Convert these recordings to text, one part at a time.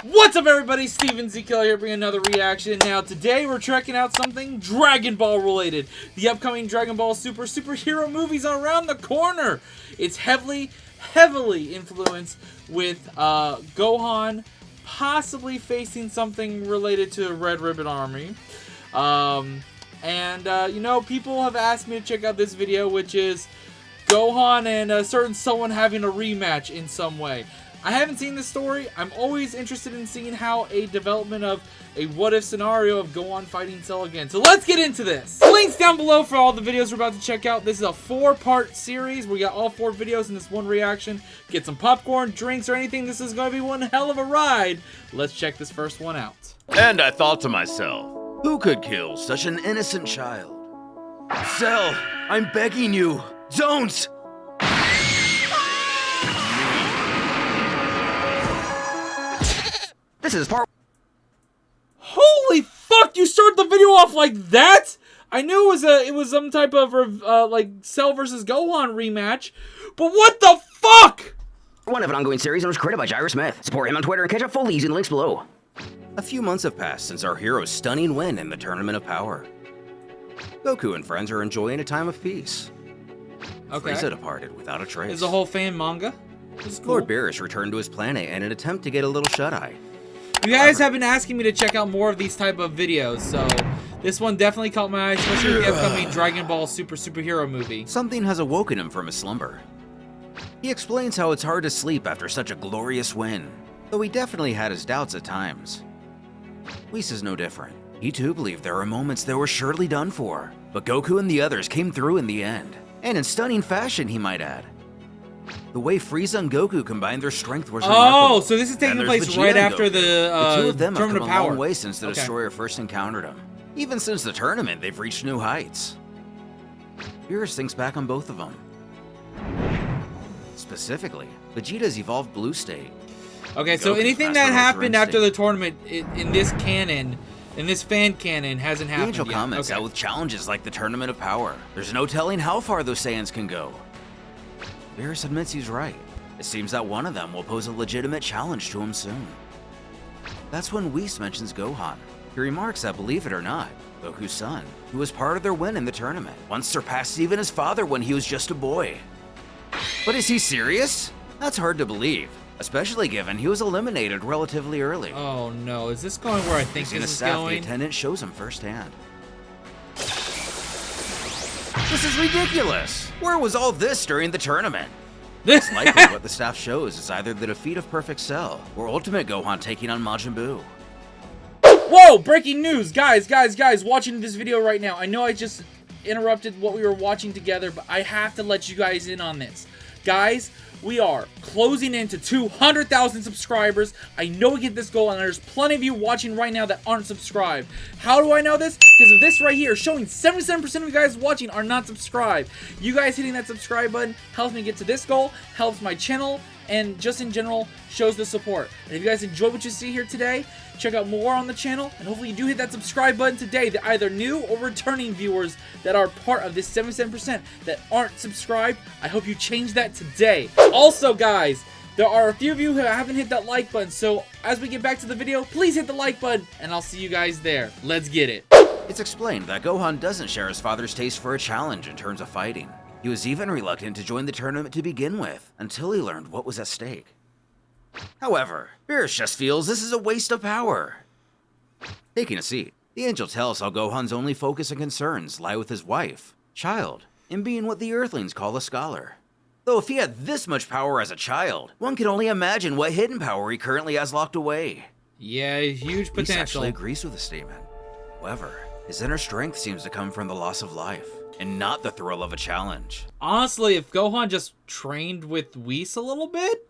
What's up, everybody? Steven Z Killer here, bringing another reaction. Now, today we're checking out something Dragon Ball related. The upcoming Dragon Ball superhero movies are around the corner. It's heavily influenced with Gohan possibly facing something related to Red Ribbon Army. You know, people have asked me to check out this video, which is Gohan and a certain someone having a rematch in some way. I haven't seen this story. I'm always interested in seeing how a development of a what-if scenario of Gohan fighting Cell again. So let's get into this. Links down below for all the videos we're about to check out. This is a 4-part series. We got all 4 videos in this one reaction. Get some popcorn, drinks, or anything. This is going to be one hell of a ride. Let's check this first one out. And I thought to myself, who could kill such an innocent child? Cell, I'm begging you, don't! This is part. Holy fuck! You start the video off like that? I knew it was some type of like Cell versus Gohan rematch, but what the fuck? One of an ongoing series and was created by Jair Smith. Support him on Twitter and catch up full using the links below. A few months have passed since our hero's stunning win in the Tournament of Power. Goku and friends are enjoying a time of peace. Okay. Frieza departed without a trace. It's a whole fan manga. This is cool. Lord Beerus returned to his planet in an attempt to get a little shut-eye. You guys have been asking me to check out more of these type of videos, so this one definitely caught my eye, especially with the upcoming Dragon Ball superhero movie. Something has awoken him from his slumber. He explains how it's hard to sleep after such a glorious win, though he definitely had his doubts at times. Whis is no different. He too believed there were moments they were surely done for, but Goku and the others came through in the end, and in stunning fashion, he might add. The way Frieza and Goku combined their strength was remarkable. Oh, so this is taking place right after the two of them have Tournament come of Power. a long way since the Destroyer first encountered him. Even since the tournament, they've reached new heights. Beerus thinks back on both of them. Specifically, Vegeta's evolved blue state. Okay, so Goku's anything that master happened instinct. after the tournament in this canon, in this fan canon, hasn't The happened Angel yet. comments out with challenges like the Tournament of Power. There's no telling how far those Saiyans can go. Beerus admits he's right. It seems that one of them will pose a legitimate challenge to him soon. That's when Whis mentions Gohan. He remarks that, believe it or not, Goku's son, who was part of their win in the tournament, once surpassed even his father when he was just a boy. But is he serious? That's hard to believe, especially given he was eliminated relatively early. Oh no, is this going where I think Using this the is staff, the going? attendant shows him firsthand. This is ridiculous! Where was all this during the tournament? It's likely what the staff shows is either the defeat of Perfect Cell or Ultimate Gohan taking on Majin Buu. Whoa! Breaking news! Guys, watching this video right now. I know I just interrupted what we were watching together, but I have to let you guys in on this. Guys, we are closing into 200,000 subscribers. I know we get this goal, and there's plenty of you watching right now that aren't subscribed. How do I know this? Because of this right here, showing 77% of you guys watching are not subscribed. You guys hitting that subscribe button helps me get to this goal, helps my channel, and just in general shows the support. And if you guys enjoy what you see here today, check out more on the channel, and hopefully you do hit that subscribe button today. That either new or returning viewers that are part of this 77% that aren't subscribed, I hope you change that today. Also, guys, there are a few of you who haven't hit that like button, so as we get back to the video, please hit the like button, and I'll see you guys there. Let's get it. It's explained that Gohan doesn't share his father's taste for a challenge in terms of fighting. He was even reluctant to join the tournament to begin with, until he learned what was at stake. However, Beerus just feels this is a waste of power. Taking a seat, the angel tells how Gohan's only focus and concerns lie with his wife, child, and being what the Earthlings call a scholar. Though if he had this much power as a child, one can only imagine what hidden power he currently has locked away. Yeah, huge Whis potential. actually agrees with the statement. However, his inner strength seems to come from the loss of life, and not the thrill of a challenge. Honestly, if Gohan just trained with Whis a little bit,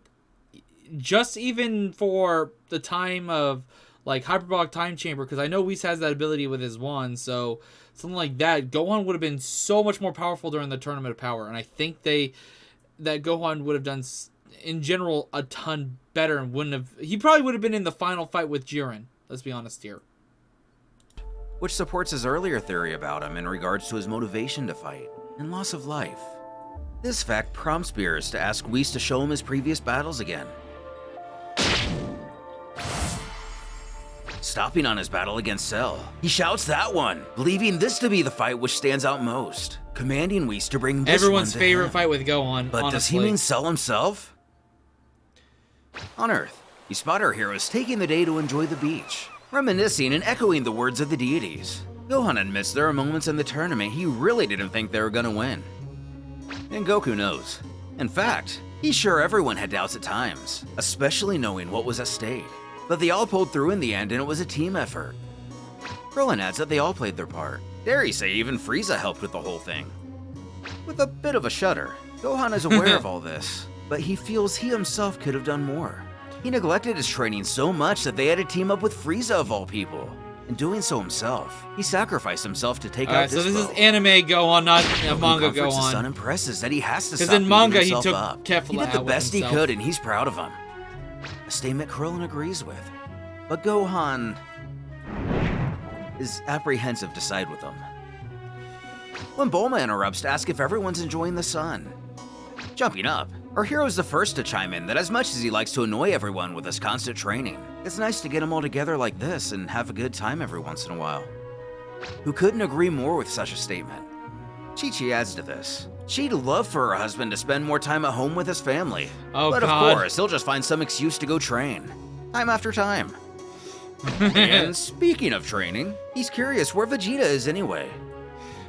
just even for the time of like hyperbolic time chamber, because I know Whis has that ability with his wand, so something like that, Gohan would have been so much more powerful during the Tournament of Power, and I think that Gohan would have done in general a ton better and wouldn't have. He probably would have been in the final fight with Jiren. Let's be honest here. Which supports his earlier theory about him in regards to his motivation to fight and loss of life. This fact prompts Beerus to ask Whis to show him his previous battles again. stopping on his battle against Cell. He shouts that one, believing this to be the fight which stands out most, commanding Whis to bring this Everyone's one to favorite him. fight with Gohan, But honestly. does he mean Cell himself? On Earth, we spot our heroes taking the day to enjoy the beach, reminiscing and echoing the words of the deities. Gohan admits there are moments in the tournament he really didn't think they were gonna win. And Goku knows. In fact, he's sure everyone had doubts at times, especially knowing what was at stake. But they all pulled through in the end and it was a team effort. Krillin adds that they all played their part. Dare say even Frieza helped with the whole thing. With a bit of a shudder, Gohan is aware of all this, but he feels he himself could have done more. He neglected his training so much that they had to team up with Frieza of all people. In doing so himself, he sacrificed himself to take out Alright, this so this is foe. anime Gohan, not Goku manga comforts his son Gohan. and presses that he has to 'Cause stop in manga, beating he himself took up. Kefla He did the out with best he himself. could and he's proud of him. A statement Krillin agrees with. But Gohan is apprehensive to side with him. When Bulma interrupts to ask if everyone's enjoying the sun. Jumping up, our hero's the first to chime in that as much as he likes to annoy everyone with his constant training, it's nice to get them all together like this and have a good time every once in a while. Who couldn't agree more with such a statement? Chi-Chi adds to this. She'd love for her husband to spend more time at home with his family. Oh, but God. of course, he'll just find some excuse to go train. Time after time. And speaking of training, he's curious where Vegeta is anyway.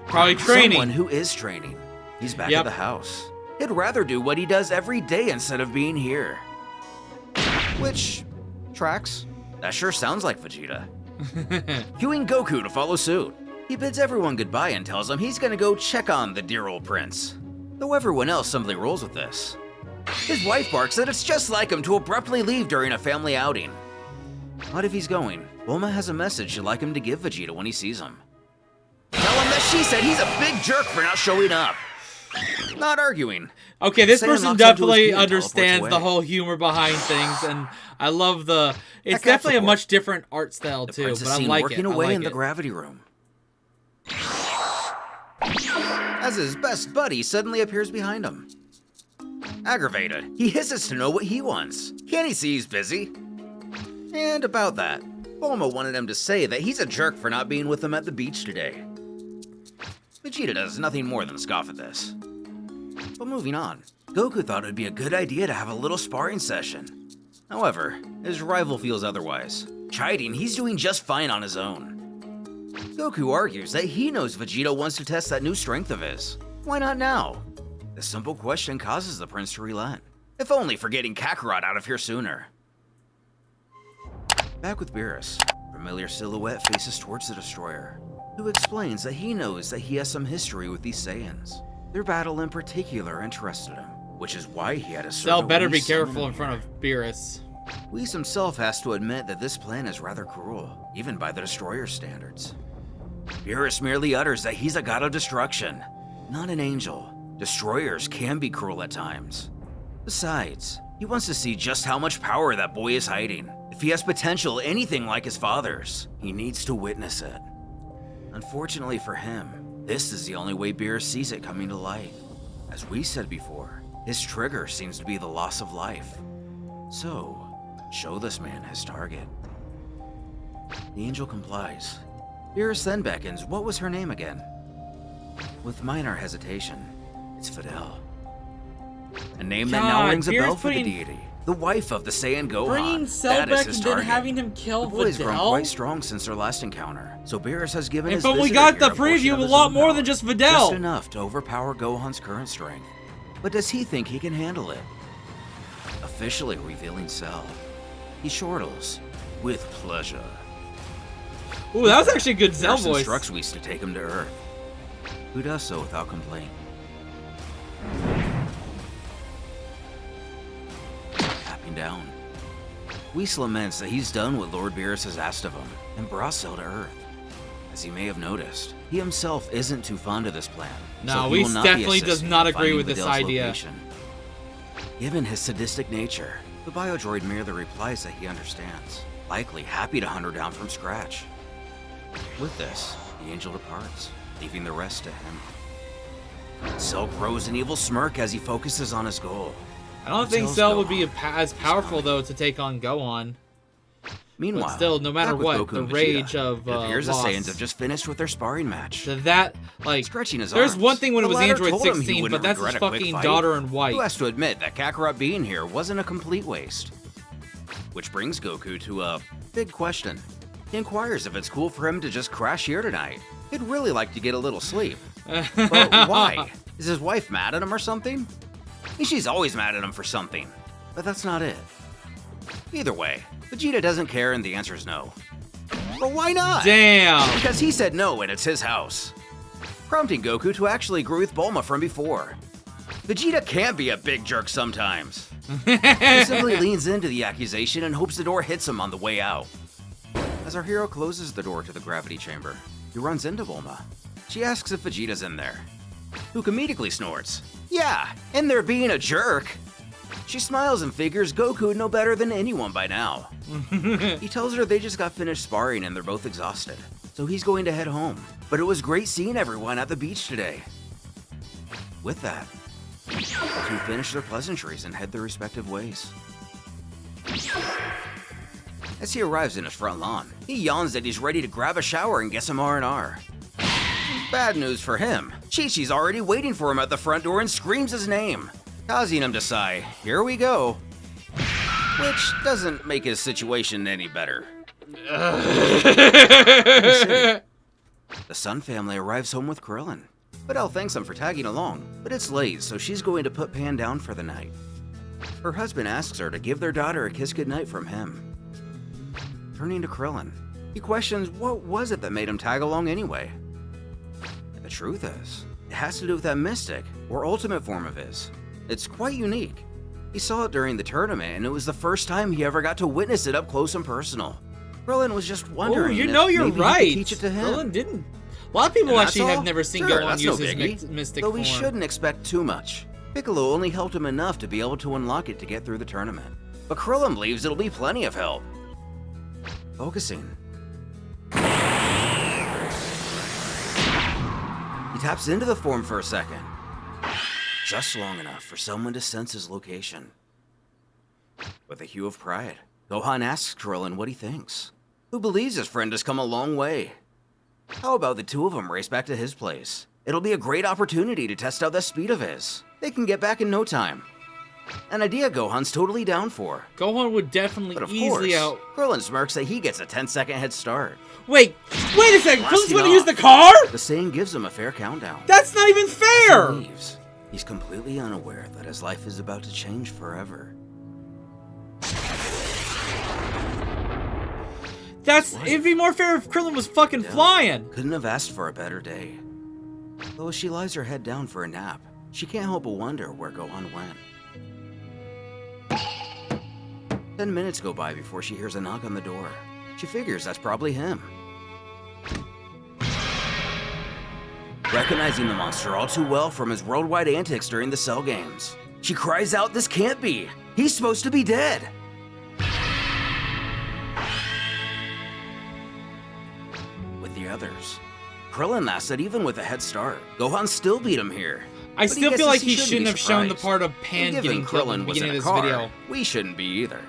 Probably training. Someone who is training. He's back Yep. at the house. He'd rather do what he does every day instead of being here. Which tracks. That sure sounds like Vegeta. Cueing Goku to follow suit. He bids everyone goodbye and tells them he's gonna go check on the dear old prince. Though everyone else simply rolls with this. His wife barks that it's just like him to abruptly leave during a family outing. But if he's going, Bulma has a message she'd like him to give Vegeta when he sees him. Tell him that she said he's a big jerk for not showing up. Not arguing. Okay, this Saiyan person knocks onto his definitely key and teleports understands the away. whole humor behind things, and I love the. It's That definitely a support. much different art style The too, prince but is I seen like working it. I away like in the it. gravity room. As his best buddy suddenly appears behind him. Aggravated, he hisses to know what he wants. Can't he see he's busy? And about that, Bulma wanted him to say that he's a jerk for not being with them at the beach today. Vegeta does nothing more than scoff at this. But moving on, Goku thought it would be a good idea to have a little sparring session. However, his rival feels otherwise, chiding he's doing just fine on his own. Goku argues that he knows Vegeta wants to test that new strength of his. Why not now? The simple question causes the prince to relent, if only for getting Kakarot out of here sooner. Back with Beerus, familiar silhouette faces towards the destroyer, who explains that he knows that he has some history with these Saiyans. Their battle in particular interested him, which is why he had a Cell servant better be Whis summon careful in him front here. of Beerus. Whis himself has to admit that this plan is rather cruel, even by the Destroyer's standards. Beerus merely utters that he's a god of destruction, not an angel. Destroyers can be cruel at times. Besides, he wants to see just how much power that boy is hiding. If he has potential anything like his father's, he needs to witness it. Unfortunately for him, this is the only way Beerus sees it coming to light. As we said before, his trigger seems to be the loss of life. So, show this man his target. The angel complies. Beerus then beckons. What was her name again? With minor hesitation, it's Fidel. A name that now God, rings a Beerus bell for the putting- deity. The wife of the Saiyan Gohan. Bringing Cell That is back his and then target. having him kill The boy's grown Videl? quite strong since their last encounter, so Beerus has given And his but we visitor got here the a portion preview of a his lot own more power. than just Videl. Just enough to overpower Gohan's current strength. But does he think he can handle it? Officially revealing Cell. He chortles, with pleasure. Ooh, that was actually a good Cell Beerus voice. instructs Whis to take him to Earth, who does so without complaint. Tapping down. Whis laments that he's done what Lord Beerus has asked of him and brought Cell to Earth. As he may have noticed, he himself isn't too fond of this plan. No, so he Whis will not be definitely does assisting not in agree finding with this Videl's idea. location. Given his sadistic nature, the biodroid merely replies that he understands, likely happy to hunt her down from scratch. With this, the angel departs, leaving the rest to him. Cell grows an evil smirk as he focuses on his goal. I don't think Tells Cell would be Gohan as he's powerful coming. though to take on Gohan. Meanwhile, but still, no matter back with what, Goku the and rage Vegeta, of it appears the loss. Saiyans have just finished with their sparring match. That, like, Stretching his there's arms, one thing when it the was latter Android told him he 16, but wouldn't that's his regret a quick fucking fight. daughter in white. Who has to admit that Kakarot being here wasn't a complete waste? Which brings Goku to a big question. He inquires if it's cool for him to just crash here tonight. He'd really like to get a little sleep. But why? Is his wife mad at him or something? She's always mad at him for something. But that's not it. Either way, Vegeta doesn't care and the answer is no. But why not? Damn! Because he said no and it's his house. Prompting Goku to actually agree with Bulma from before. Vegeta can be a big jerk sometimes. He simply leans into the accusation and hopes the door hits him on the way out. As our hero closes the door to the gravity chamber, he runs into Bulma. She asks if Vegeta's in there, who comedically snorts, "Yeah, in there being a jerk." She smiles and figures Goku would know better than anyone by now. He tells her they just got finished sparring and they're both exhausted, so he's going to head home. But it was great seeing everyone at the beach today. With that, the two finish their pleasantries and head their respective ways. As he arrives in his front lawn, he yawns that he's ready to grab a shower and get some R&R. Bad news for him. Chi-Chi's already waiting for him at the front door and screams his name, causing him to sigh, "Here we go." Which doesn't make his situation any better. The Sun family arrives home with Krillin. Videl thanks him for tagging along, but it's late, so she's going to put Pan down for the night. Her husband asks her to give their daughter a kiss goodnight from him. Turning to Krillin, he questions what was it that made him tag along anyway. And the truth is, it has to do with that mystic, or ultimate form of his. It's quite unique. He saw it during the tournament, and it was the first time he ever got to witness it up close and personal. Krillin was just wondering you if know you're maybe he right. could teach it to him. Krillin didn't. A lot of people And that's actually have all? never seen Sure, Gohan that's use no his biggie. mystic Though form. we shouldn't expect too much. Piccolo only helped him enough to be able to unlock it to get through the tournament. But Krillin believes it'll be plenty of help. Focusing. He taps into the form for a second. Just long enough for someone to sense his location. With a hue of pride, Gohan asks Krillin what he thinks. Who believes his friend has come a long way? How about the two of them race back to his place? It'll be a great opportunity to test out that speed of his. They can get back in no time. An idea Gohan's totally down for. Gohan would definitely But of easily course, Krillin smirks that he gets a 10-second head start. Wait a second! Krillin's Blasting gonna use off. the car? The Saiyan gives him a fair countdown. That's not even As fair! he leaves, he's completely unaware that his life is about to change forever. It'd be more fair if Krillin was fucking flying. Couldn't have asked for a better day. Though as she lies her head down for a nap, she can't help but wonder where Gohan went. 10 minutes go by before she hears a knock on the door. She figures that's probably him. Recognizing the monster all too well from his worldwide antics during the Cell games, she cries out, "This can't be! He's supposed to be dead!" With the others, Krillin laughs that even with a head start, Gohan still beat him here. I But still guesses feel like he shouldn't shouldn't be have shown the surprised. part of Pan And getting given killed in Krillin the was in beginning a of this car, video. we shouldn't be either.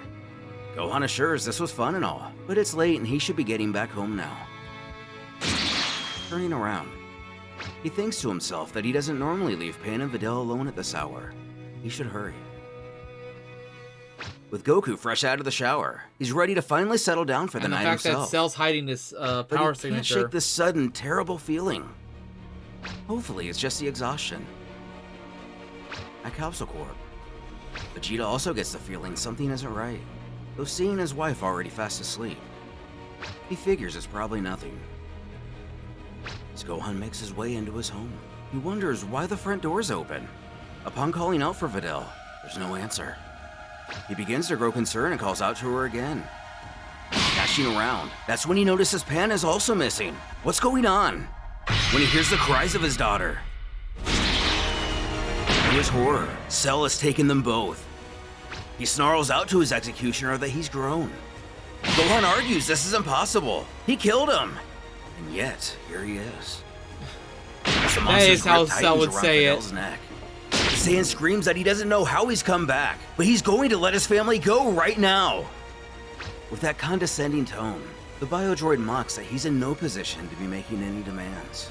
Gohan assures this was fun and all, but it's late and he should be getting back home now. Turning around, he thinks to himself that he doesn't normally leave Pan and Videl alone at this hour. He should hurry. With Goku fresh out of the shower, he's ready to finally settle down for the And the night fact that himself. Cell's hiding this But power he can't signature. shake this sudden, terrible feeling. Hopefully, it's just the exhaustion. At Capsule Corp, Vegeta also gets the feeling something isn't right, though seeing his wife already fast asleep, he figures it's probably nothing. As Gohan makes his way into his home, he wonders why the front door's open. Upon calling out for Videl, there's no answer. He begins to grow concerned and calls out to her again. Dashing around, that's when he notices Pan is also missing. What's going on? When he hears the cries of his daughter. To his horror, Cell has taken them both. He snarls out to his executioner that he's grown. Gohan argues this is impossible. He killed him. And yet, here he is. As the monster's is how grip Cell tightens would around say it. Fidel's neck. The Saiyan screams that he doesn't know how he's come back, but he's going to let his family go right now. With that condescending tone, the biodroid mocks that he's in no position to be making any demands.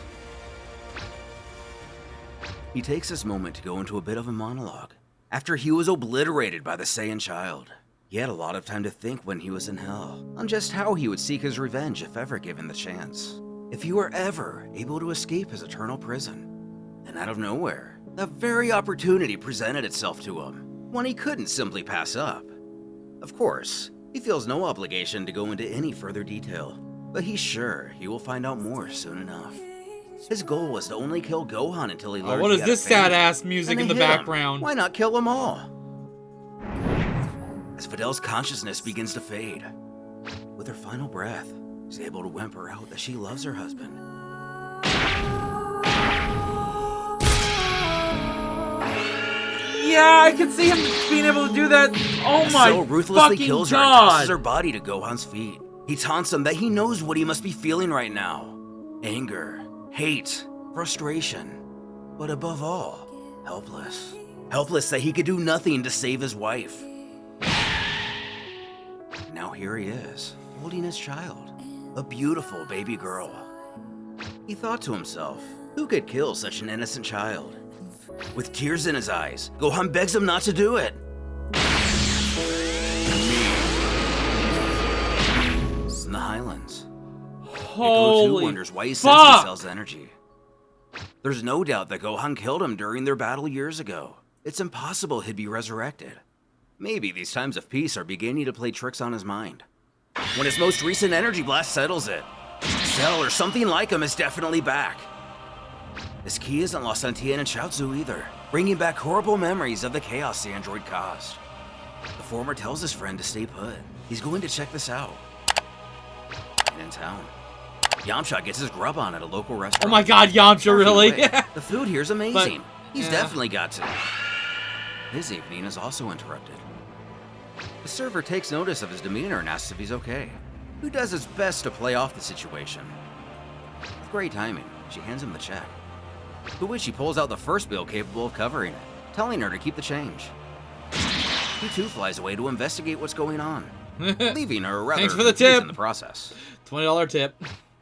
He takes this moment to go into a bit of a monologue. After he was obliterated by the Saiyan child, he had a lot of time to think when he was in hell on just how he would seek his revenge if ever given the chance. If he were ever able to escape his eternal prison. And out of nowhere, that very opportunity presented itself to him, one he couldn't simply pass up. Of course, he feels no obligation to go into any further detail, but he's sure he will find out more soon enough. His goal was to only kill Gohan until he learned. What is this sad-ass music in the background? Why not kill them all? As Fidel's consciousness begins to fade, with her final breath, she's able to whimper out that she loves her husband. Yeah, I can see him being able to do that. Oh my Cell ruthlessly fucking kills her and God. tosses her body to Gohan's feet. He taunts him that he knows what he must be feeling right now. Anger, hate, frustration, but above all, helpless. Helpless that he could do nothing to save his wife. Now here he is, holding his child, a beautiful baby girl. He thought to himself, who could kill such an innocent child? With tears in his eyes, Gohan begs him not to do it. In the Highlands, Piccolo 2 wonders why he senses Cell's energy. There's no doubt that Gohan killed him during their battle years ago. It's impossible he'd be resurrected. Maybe these times of peace are beginning to play tricks on his mind. When his most recent energy blast settles it, Cell or something like him is definitely back. His ki isn't lost on Tien and Chaozu either, bringing back horrible memories of the chaos the android caused. The former tells his friend to stay put. He's going to check this out. And in town, Yamcha gets his grub on at a local restaurant. Oh my God, Yamcha, really? The food here's amazing. He's yeah. definitely got to. His evening is also interrupted. The server takes notice of his demeanor and asks if he's okay. Who does his best to play off the situation. With great timing, she hands him the check. To which he pulls out the first bill capable of covering it, telling her to keep the change. He too flies away to investigate what's going on, leaving her rather Thanks for the confused tip. in the process. $20 tip.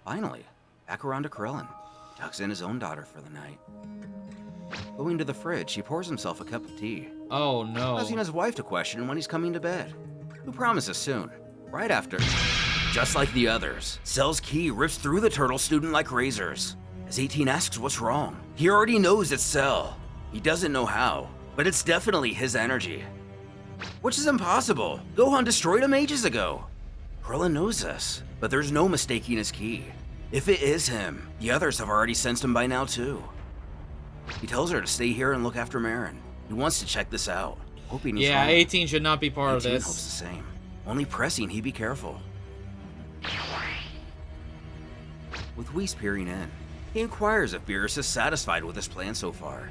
Finally, back around to Krillin, tucks in his own daughter for the night. Going to the fridge, he pours himself a cup of tea, Oh no. causing his wife to question when he's coming to bed, who promises soon, right after. Just like the others, Cell's ki rips through the turtle student like razors. As 18 asks what's wrong, he already knows it's Cell. He doesn't know how, but it's definitely his energy. Which is impossible. Gohan destroyed him ages ago. Krillin knows this, but there's no mistaking his ki. If it is him, the others have already sensed him by now too. He tells her to stay here and look after Marin. He wants to check this out, hoping he's Yeah, wrong. 18 should not be part of 18 this. hopes the same, only pressing he be careful. With Whis peering in, he inquires if Beerus is satisfied with his plan so far.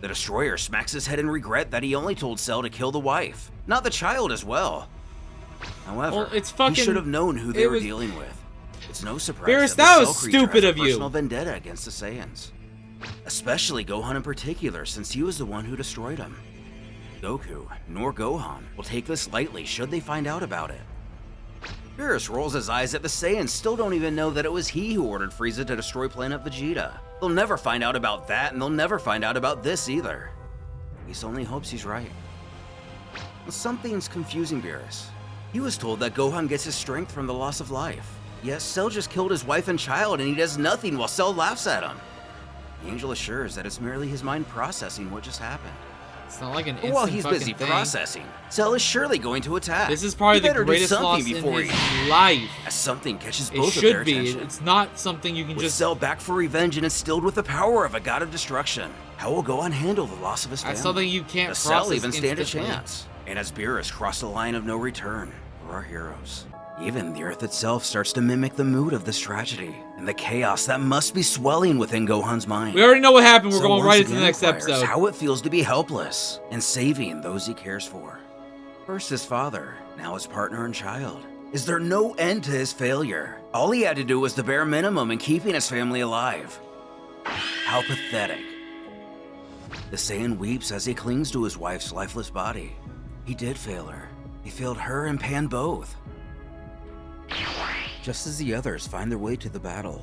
The Destroyer smacks his head in regret that he only told Cell to kill the wife, not the child as well. However, Well, it's fucking- he should have known who they were was- dealing with. It's no surprise Beerus, that, that the was Cell creature stupid has a of you. personal vendetta against the Saiyans. Especially Gohan in particular, since he was the one who destroyed him. Goku, nor Gohan, will take this lightly should they find out about it. Beerus rolls his eyes at the Saiyans still don't even know that it was he who ordered Frieza to destroy planet Vegeta. They'll never find out about that, and they'll never find out about this either. He only hopes he's right. Something's confusing Beerus. He was told that Gohan gets his strength from the loss of life. Yet Cell just killed his wife and child and he does nothing while Cell laughs at him. The angel assures that it's merely his mind processing what just happened. It's not like an But instant while he's fucking busy thing. processing, Cell is surely going to attack. This is probably He the better do greatest something loss in before his life. As something catches It both of their should be. attention. It's not something you can With just... Cell back for revenge and instilled with the power of a god of destruction, how will Gohan handle the loss of his family? That's something you can't Does process Cell even stand a instantly. chance? And as Beerus crossed the line of no return for our heroes, even the Earth itself starts to mimic the mood of this tragedy and the chaos that must be swelling within Gohan's mind. We already know what happened. We're Cell going once right into the again next inquires episode. how it feels to be helpless and saving those he cares for. First his father, now his partner and child. Is there no end to his failure? All he had to do was the bare minimum in keeping his family alive. How pathetic. The Saiyan weeps as he clings to his wife's lifeless body. He did fail her. He failed her and Pan both. just as the others find their way to the battle.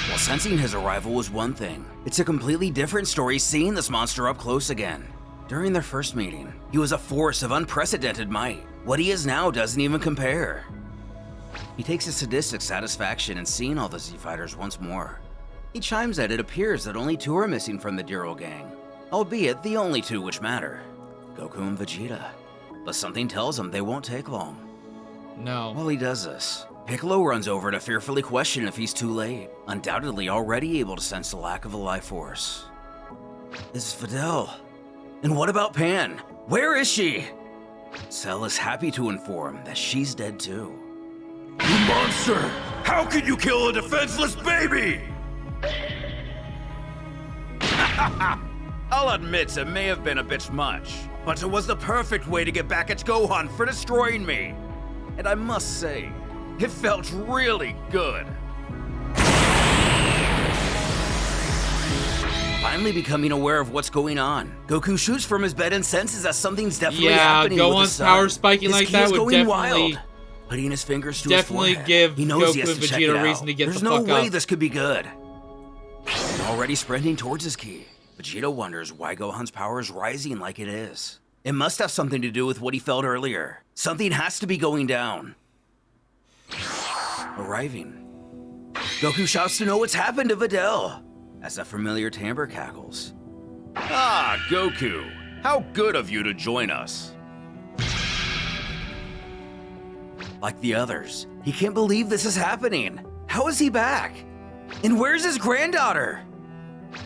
While sensing his arrival was one thing, it's a completely different story seeing this monster up close again. During their first meeting, he was a force of unprecedented might. What he is now doesn't even compare. He takes a sadistic satisfaction in seeing all the Z-Fighters once more. He chimes that it appears that only 2 are missing from the Dero gang, albeit the only 2 which matter, Goku and Vegeta. But something tells him they won't take long. No. While he does this, Piccolo runs over to fearfully question if he's too late, undoubtedly already able to sense the lack of a life force. It's Videl. And what about Pan? Where is she? Cell is happy to inform that she's dead too. You monster! How could you kill a defenseless baby? I'll admit it may have been a bit much, but it was the perfect way to get back at Gohan for destroying me. And I must say, it felt really good. Finally becoming aware of what's going on, Goku shoots from his bed and senses that something's definitely happening with Gohan's his son. power spiking His like ki that is would going definitely... wild. Putting his fingers to his Definitely forehead, give he knows he Goku has and to check Vegeta it a out. reason to get There's the no fuck way up. this could be good. And already sprinting towards his ki, Vegeta wonders why Gohan's power is rising like it is. It must have something to do with what he felt earlier. Something has to be going down. Arriving, Goku shouts to know what's happened to Videl, as a familiar timbre cackles. Ah, Goku, how good of you to join us. Like the others, he can't believe this is happening. How is he back? And where's his granddaughter?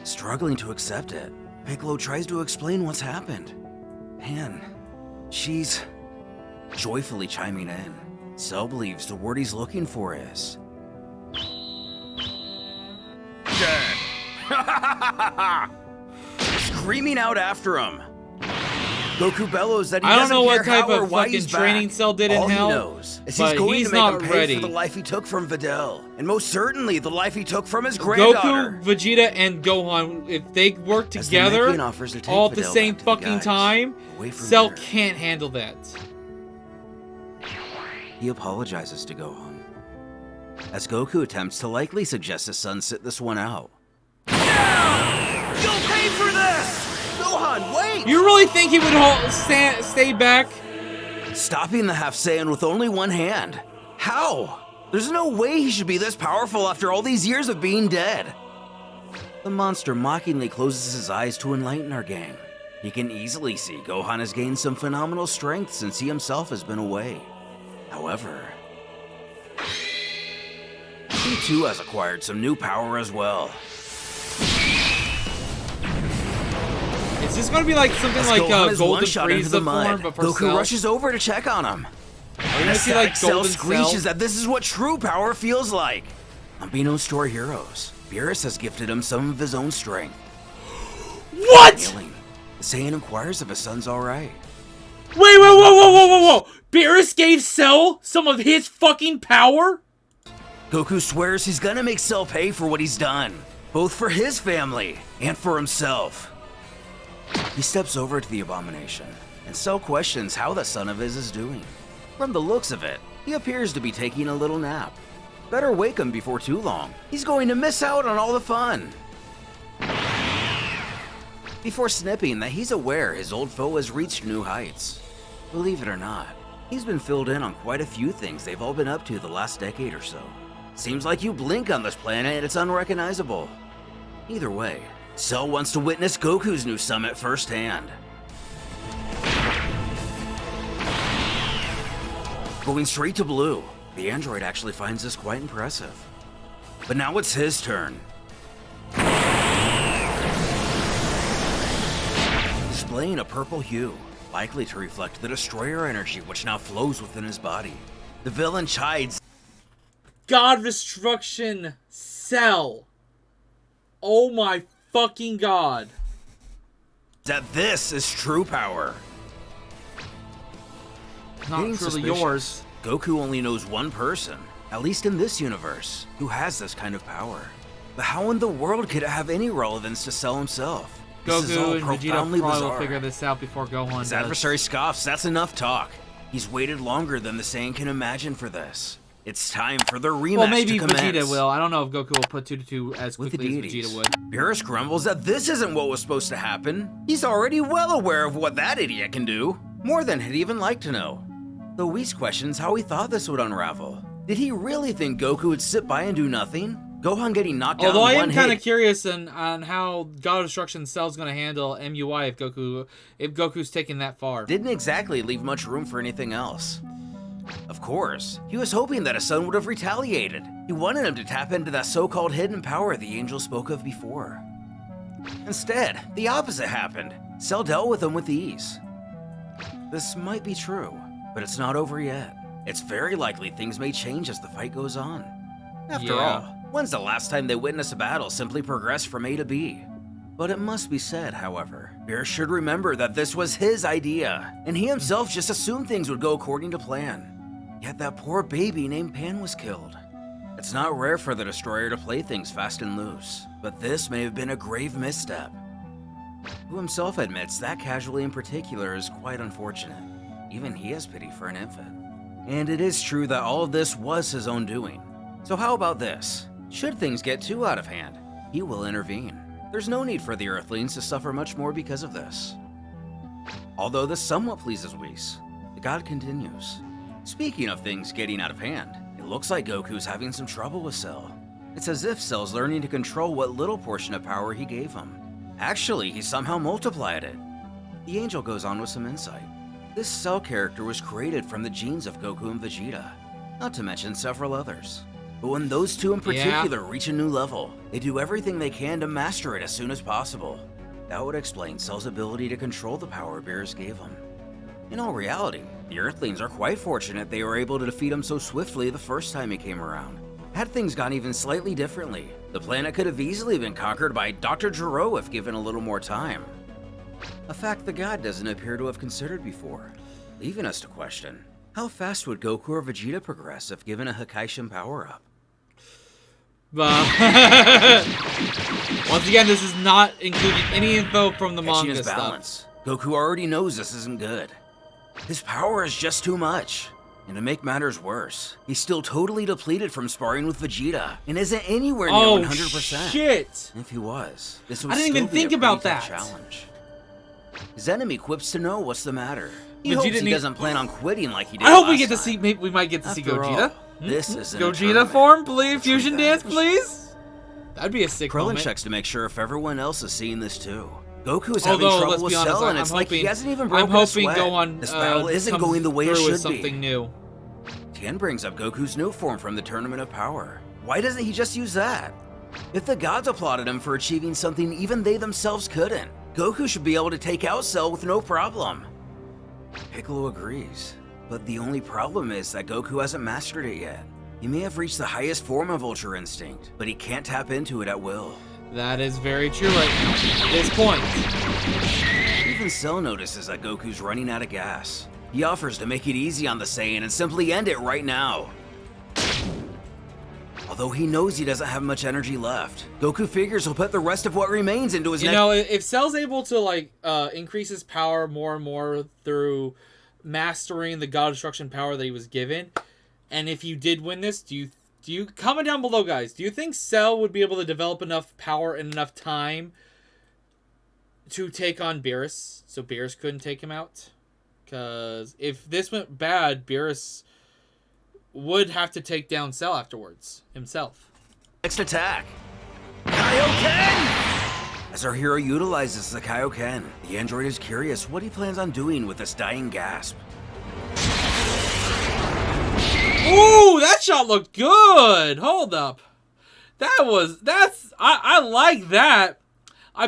Struggling to accept it, Piccolo tries to explain what's happened. Pan, she's joyfully chiming in. Cell believes the word he's looking for is Dead. screaming out after him. Goku bellows that he I don't doesn't know what care type how or of why fucking he's training back. Cell did in All hell, he knows is but he's going he's to make not him pay ready. for the life he took from Videl, and most certainly the life he took from his granddaughter. Goku, Vegeta, and Gohan, if they work As the together Namekian offers to take all at the Videl same back to the fucking guys, time, away from Cell Beerus. can't handle that. He apologizes to Gohan, as Goku attempts to likely suggest his son sit this one out. You'll pay for this! Gohan, wait! You really think he would stay back? Stopping the half Saiyan with only one hand. How? There's no way he should be this powerful after all these years of being dead. The monster mockingly closes his eyes to enlighten our gang. He can easily see Gohan has gained some phenomenal strength since he himself has been away. However, he too has acquired some new power as well. Is this gonna be like something As like Gohan is Golden one-shot into the Frieza mud, form, but for Goku Cell? rushes over to check on him. Are we gonna see like Cell Golden screeches Cell? that this is what true power feels like. Unbeknownst to our heroes, Beerus has gifted him some of his own strength. What? Healing. The Saiyan inquires if his son's alright. Wait, whoa! Beerus gave Cell some of his fucking power? Goku swears he's gonna make Cell pay for what he's done, both for his family and for himself. He steps over to the abomination, and Cell questions how the son of his is doing. From the looks of it, he appears to be taking a little nap. Better wake him before too long. He's going to miss out on all the fun. Before snipping that he's aware his old foe has reached new heights. Believe it or not, he's been filled in on quite a few things they've all been up to the last decade or so. Seems like you blink on this planet and it's unrecognizable. Either way, Cell wants to witness Goku's new summit firsthand. Going straight to blue, the android actually finds this quite impressive. But now it's his turn. Displaying a purple hue, likely to reflect the destroyer energy which now flows within his body. The villain chides. God of Destruction, Cell. Oh my fucking god. That this is true power. Not Getting truly suspicious, yours. Goku only knows one person, at least in this universe, who has this kind of power. But how in the world could it have any relevance to Cell himself? This is all Goku and Vegeta profoundly probably will bizarre. figure this out before Gohan His does. adversary scoffs, that's enough talk. He's waited longer than the Saiyan can imagine for this. It's time for the rematch Well, maybe to commence. Vegeta will. I don't know if Goku will put 2-2 as With the quickly as deities. Vegeta would. Beerus grumbles that this isn't what was supposed to happen. He's already well aware of what that idiot can do. More than he'd even like to know. Though Whis questions how he thought this would unravel. Did he really think Goku would sit by and do nothing? Gohan getting knocked down Although I in am one kind of hit. curious on how God of Destruction Cell's going to handle MUI if Goku's taken that far. Didn't exactly leave much room for anything else. Of course, he was hoping that his son would have retaliated. He wanted him to tap into that so-called hidden power the angel spoke of before. Instead, the opposite happened. Cell dealt with him with ease. This might be true, but it's not over yet. It's very likely things may change as the fight goes on. After all, when's the last time they witnessed a battle simply progress from A to B? But it must be said, however, Beerus should remember that this was his idea, and he himself just assumed things would go according to plan. Yet that poor baby named Pan was killed. It's not rare for the Destroyer to play things fast and loose, but this may have been a grave misstep. Who himself admits that casualty in particular is quite unfortunate. Even he has pity for an infant. And it is true that all of this was his own doing. So how about this? Should things get too out of hand, he will intervene. There's no need for the Earthlings to suffer much more because of this. Although this somewhat pleases Whis, the god continues. Speaking of things getting out of hand, it looks like Goku's having some trouble with Cell. It's as if Cell's learning to control what little portion of power he gave him. Actually, he somehow multiplied it. The angel goes on with some insight. This Cell character was created from the genes of Goku and Vegeta, not to mention several others. But when those two in particular reach a new level, they do everything they can to master it as soon as possible. That would explain Cell's ability to control the power Beerus gave him. In all reality, the Earthlings are quite fortunate they were able to defeat him so swiftly the first time he came around. Had things gone even slightly differently, the planet could have easily been conquered by Dr. Gero if given a little more time. A fact the god doesn't appear to have considered before, leaving us to question, how fast would Goku or Vegeta progress if given a HAKAISHIN power-up? Once again, this is not including any info from the Catching manga his stuff. balance. Goku already knows this isn't good. His power is just too much. And to make matters worse, he's still totally depleted from sparring with Vegeta and isn't anywhere near 100%. Shit! If he was, this would I didn't still even be think a about pretty tough that. challenge. His enemy quips to know what's the matter. He Vegeta hopes he need- doesn't plan on quitting like he did I hope we last get to time. see. Maybe we might get to see After Gogeta. all, this is Gogeta form, please. Fusion dance, please. That'd be a sick Krillin moment. checks to make sure if everyone else is seeing this too. Goku is having Although, trouble let's with be honest, Cell, and I'm it's like he hoping- hasn't even I'm broken a hoping sweat. Gohan This battle isn't comes going the way it through with should be. something new. Tien brings up Goku's new form from the Tournament of Power. Why doesn't he just use that? If the gods applauded him for achieving something even they themselves couldn't, Goku should be able to take out Cell with no problem. Piccolo agrees, but the only problem is that Goku hasn't mastered it yet. He may have reached the highest form of Ultra Instinct, but he can't tap into it at will. That is very true right now. At this point. Even Cell notices that Goku's running out of gas. He offers to make it easy on the Saiyan and simply end it right now. Although he knows he doesn't have much energy left, Goku figures he'll put the rest of what remains into his You know, if Cell's able to increase his power more and more through mastering the God Destruction power that he was given, and if you did win this, do you comment down below, guys? Do you think Cell would be able to develop enough power in enough time to take on Beerus, so Beerus couldn't take him out? Because if this went bad, Beerus would have to take down Cell afterwards himself. next attack. Kaioken! As our hero utilizes the Kaioken, the android is curious what he plans on doing with this dying gasp. Ooh, that shot looked good. Hold up. I like that. I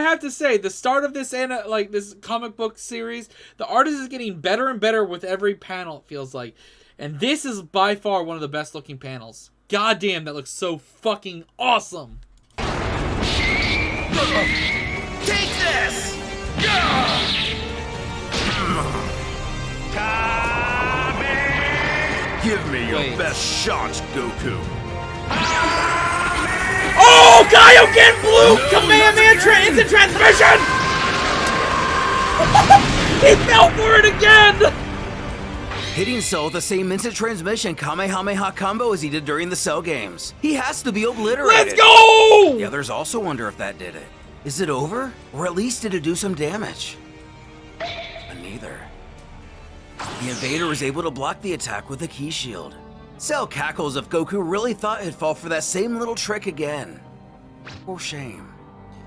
have to say, the start of this this comic book series, the artist is getting better and better with every panel, it feels like. And this is by far one of the best looking panels. God damn, that looks so fucking awesome. Take this! Give me your Wait. best shot, Goku. Oh, Kaioken Blue Kamehameha instant transmission! He fell for it again! hitting Cell with the same instant transmission Kamehameha combo as he did during the Cell games. He has to be obliterated. Let's go! The others also wonder if that did it. Is it over? Or at least did it do some damage? But neither. The invader was able to block the attack with a key shield. Cell cackles if Goku really thought he'd fall for that same little trick again. For shame.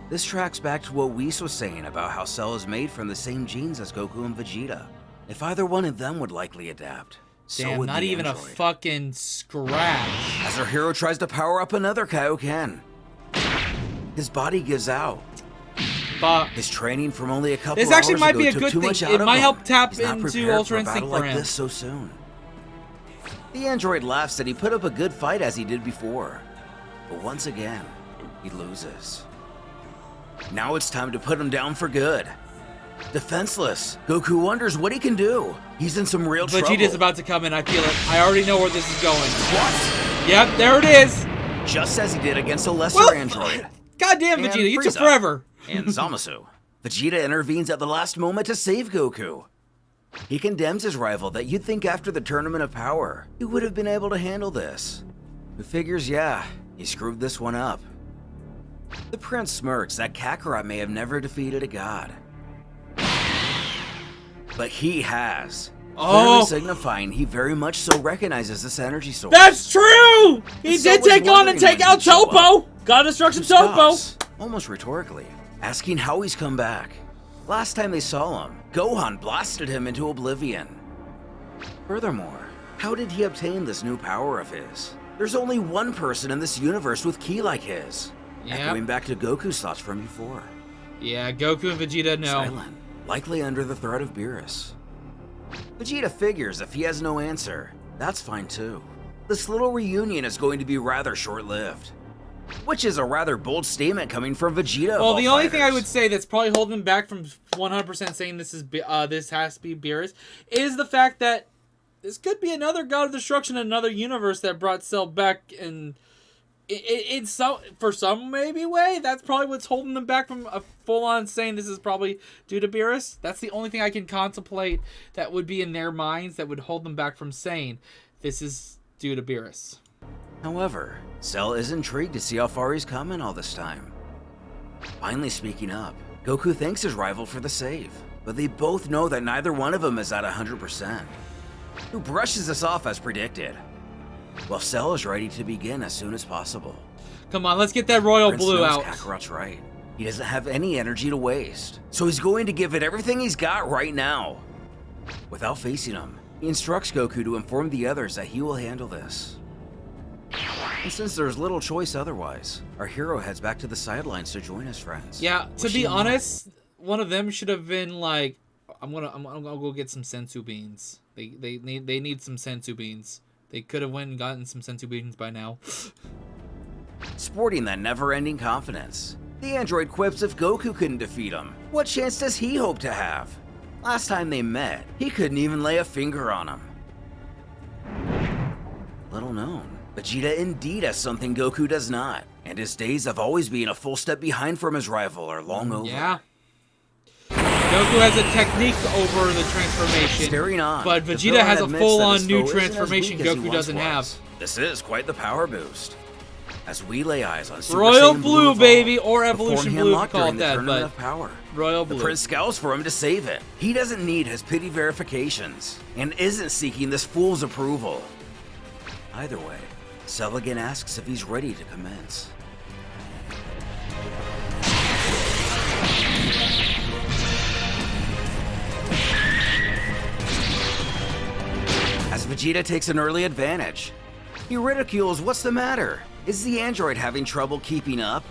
This tracks back to what Whis was saying about how Cell is made from the same genes as Goku and Vegeta. If either one of them would likely adapt, so Damn, would not the even android. a fucking scratch. As our hero tries to power up another Kaioken, his body gives out. Fuck. His training from only a couple This hours actually might ago be a took good too thing. much out It of might him. help tap He's not into prepared Ultra for a Instinct battle for like him. this so soon. The android laughs that he put up a good fight as he did before, but once again, he loses. Now it's time to put him down for good. Defenseless, Goku wonders what he can do. He's in some real trouble. Vegeta's about to come in, I feel it. I already know where this is going. What? Yep, there it is. Just as he did against a lesser android. Goddamn, And Vegeta, you took Frieza. forever. And Zamasu. Vegeta intervenes at the last moment to save Goku. He condemns his rival that you'd think after the Tournament of Power, he would have been able to handle this. Who figures, yeah, he screwed this one up. The prince smirks that Kakarot may have never defeated a god. But he has. Oh. Clearly signifying he very much so recognizes this energy source. That's true! He So did was take on wondering and take when out he'd show Topo! Gotta destruction Who Topo! stops, almost rhetorically, asking how he's come back. Last time they saw him, Gohan blasted him into oblivion. Furthermore, how did he obtain this new power of his? There's only one person in this universe with ki like his. Yep. Echoing back to Goku's thoughts from before. Yeah, Goku and Vegeta, no. Silent, likely under the threat of Beerus. Vegeta figures if he has no answer, that's fine too. This little reunion is going to be rather short-lived. Which is a rather bold statement coming from Vegeta. Well, the only thing I would say that's probably holding him back from 100% saying this has to be Beerus is the fact that this could be another God of Destruction in another universe that brought Cell back, and for some maybe way, that's probably what's holding them back from a full-on saying this is probably due to Beerus. That's the only thing I can contemplate that would be in their minds that would hold them back from saying this is due to Beerus. However, Cell is intrigued to see how far he's come in all this time. Finally speaking up, Goku thanks his rival for the save, but they both know that neither one of them is at 100%. Who brushes this off as predicted, while Cell is ready to begin as soon as possible. Come on, let's get that royal Prince blue knows out. Kakarot's right. He doesn't have any energy to waste, so he's going to give it everything he's got right now. Without facing him, he instructs Goku to inform the others that he will handle this. And since there's little choice otherwise, our hero heads back to the sidelines to join his friends. Yeah, to Wishing be him luck. honest, one of them should have been like, I'm gonna go get some sensu beans. They need some sensu beans. They could have went and gotten some sensu beans by now. Sporting that never-ending confidence, the android quips if Goku couldn't defeat him, what chance does he hope to have? Last time they met, he couldn't even lay a finger on him. Little known, Vegeta indeed has something Goku does not, and his days of always being a full step behind from his rival are long over. Yeah. Goku has a technique over the transformation, Staring on, but the Vegeta villain has a admits full-on that his new foe isn't as transformation weak as he Goku once doesn't have. was. This is quite the power boost. As we lay eyes on Super Royal Saiyan Blue, Evolved, baby, or the Evolution form he Blue if you unlocked call during it the that, Tournament but of Power. Royal The Blue. Prince scowls for him to save it. He doesn't need his pity verifications, and isn't seeking this fool's approval. Either way, Cell again asks if he's ready to commence. As Vegeta takes an early advantage, he ridicules what's the matter. Is the android having trouble keeping up?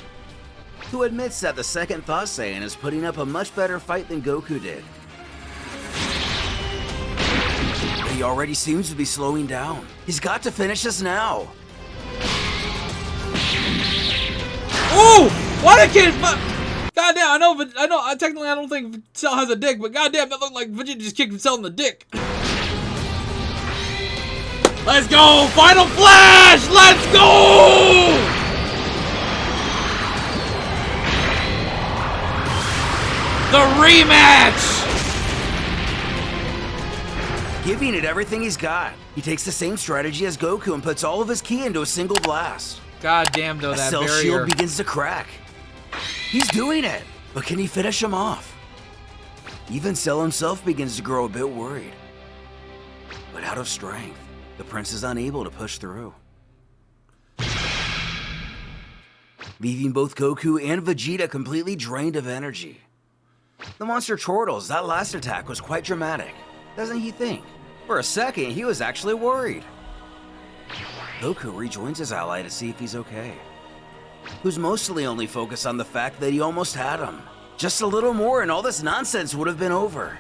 Who admits that the second Thought Saiyan is putting up a much better fight than Goku did. But he already seems to be slowing down. He's got to finish this now. Ooh! Why the kid? Goddamn! I know. Technically, I don't think Cell has a dick, but goddamn, that looked like Vegeta just kicked Cell in the dick. Let's go! Final Flash! Let's go! The rematch! giving it everything he's got. He takes the same strategy as Goku and puts all of his ki into a single blast. God damn, though, that Cell barrier. shield begins to crack. He's doing it, but can he finish him off? Even Cell himself begins to grow a bit worried. But out of strength, the prince is unable to push through, leaving both Goku and Vegeta completely drained of energy. The monster chortles, that last attack was quite dramatic, doesn't he think? For a second, he was actually worried. Goku rejoins his ally to see if he's okay, who's mostly only focused on the fact that he almost had him. Just a little more and all this nonsense would have been over.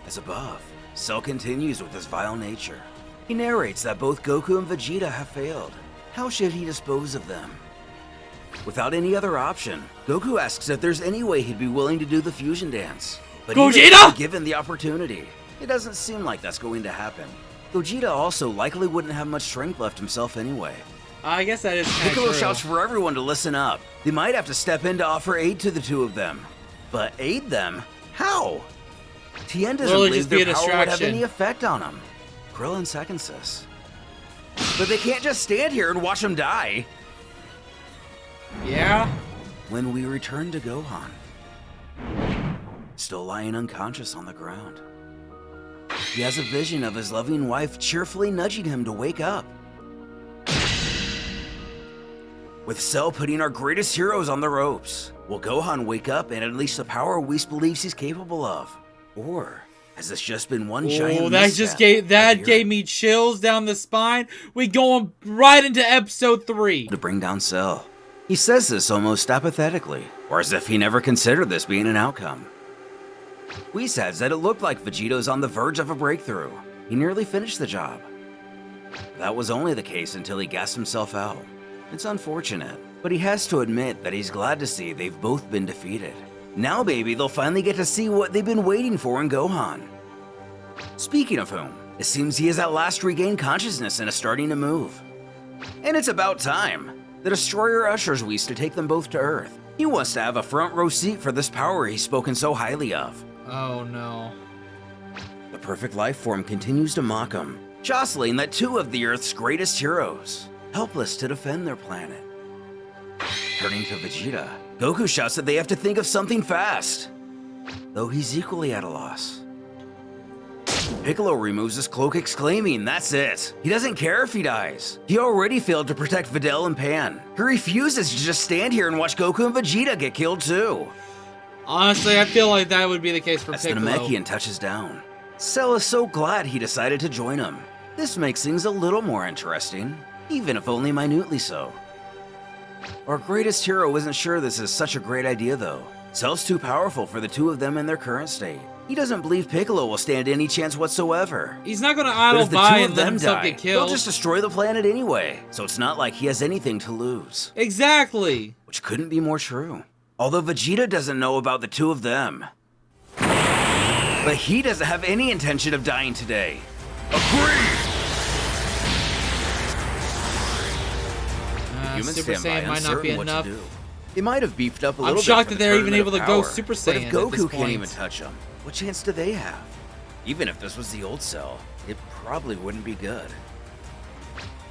As above, Cell continues with his vile nature. He narrates that both Goku and Vegeta have failed. How should he dispose of them? Without any other option, Goku asks if there's any way he'd be willing to do the fusion dance. But Gogeta! even given the opportunity, it doesn't seem like that's going to happen. Gogeta also likely wouldn't have much strength left himself anyway. I guess that is kind of Piccolo true. shouts for everyone to listen up. They might have to step in to offer aid to the two of them. But aid them? How? Tien doesn't Literally believe just be their a power would have distraction. any effect on him. Krillin seconds this. But they can't just stand here and watch him die. Yeah? When we return to Gohan, still lying unconscious on the ground, he has a vision of his loving wife cheerfully nudging him to wake up. With Cell putting our greatest heroes on the ropes, will Gohan wake up and unleash the power Whis believes he's capable of? Or has this just been one giant Oh, that misstep? just gave that Here gave me chills down the spine. We going right into episode 3. to bring down Cell. He says this almost apathetically, or as if he never considered this being an outcome. Whis says that it looked like Vegeto's on the verge of a breakthrough. He nearly finished the job. That was only the case until he gassed himself out. It's unfortunate, but he has to admit that he's glad to see they've both been defeated. Now maybe they'll finally get to see what they've been waiting for in Gohan. Speaking of whom, it seems he has at last regained consciousness and is starting to move. And it's about time. The Destroyer ushers Whis to take them both to Earth. He wants to have a front row seat for this power he's spoken so highly of. Oh no. The perfect life form continues to mock him, jostling that two of the Earth's greatest heroes, helpless to defend their planet. Turning to Vegeta, Goku shouts that they have to think of something fast, though he's equally at a loss. Piccolo removes his cloak, exclaiming, "That's it. He doesn't care if he dies. He already failed to protect Videl and Pan. He refuses to just stand here and watch Goku and Vegeta get killed too." Honestly, I feel like that would be the case for As the Piccolo. Namekian touches down, Cell is so glad he decided to join him. This makes things a little more interesting, even if only minutely so. Our greatest hero isn't sure this is such a great idea though. Cell's too powerful for the two of them in their current state. He doesn't believe Piccolo will stand any chance whatsoever. He's not gonna But idle if the by two and of let them himself die, get killed. they'll just destroy the planet anyway, so it's not like he has anything to lose. Exactly. Which couldn't be more true. Although Vegeta doesn't know about the two of them. But he doesn't have any intention of dying today. Agreed! Humans Super stand by Saiyan might not be uncertain what to enough. do. They might have beefed up a I'm little bit shocked for that the they're even tournament able of to go power, Super But Saiyan if at this Goku can't point. even touch him, what chance do they have? Even if this was the old Cell, it probably wouldn't be good.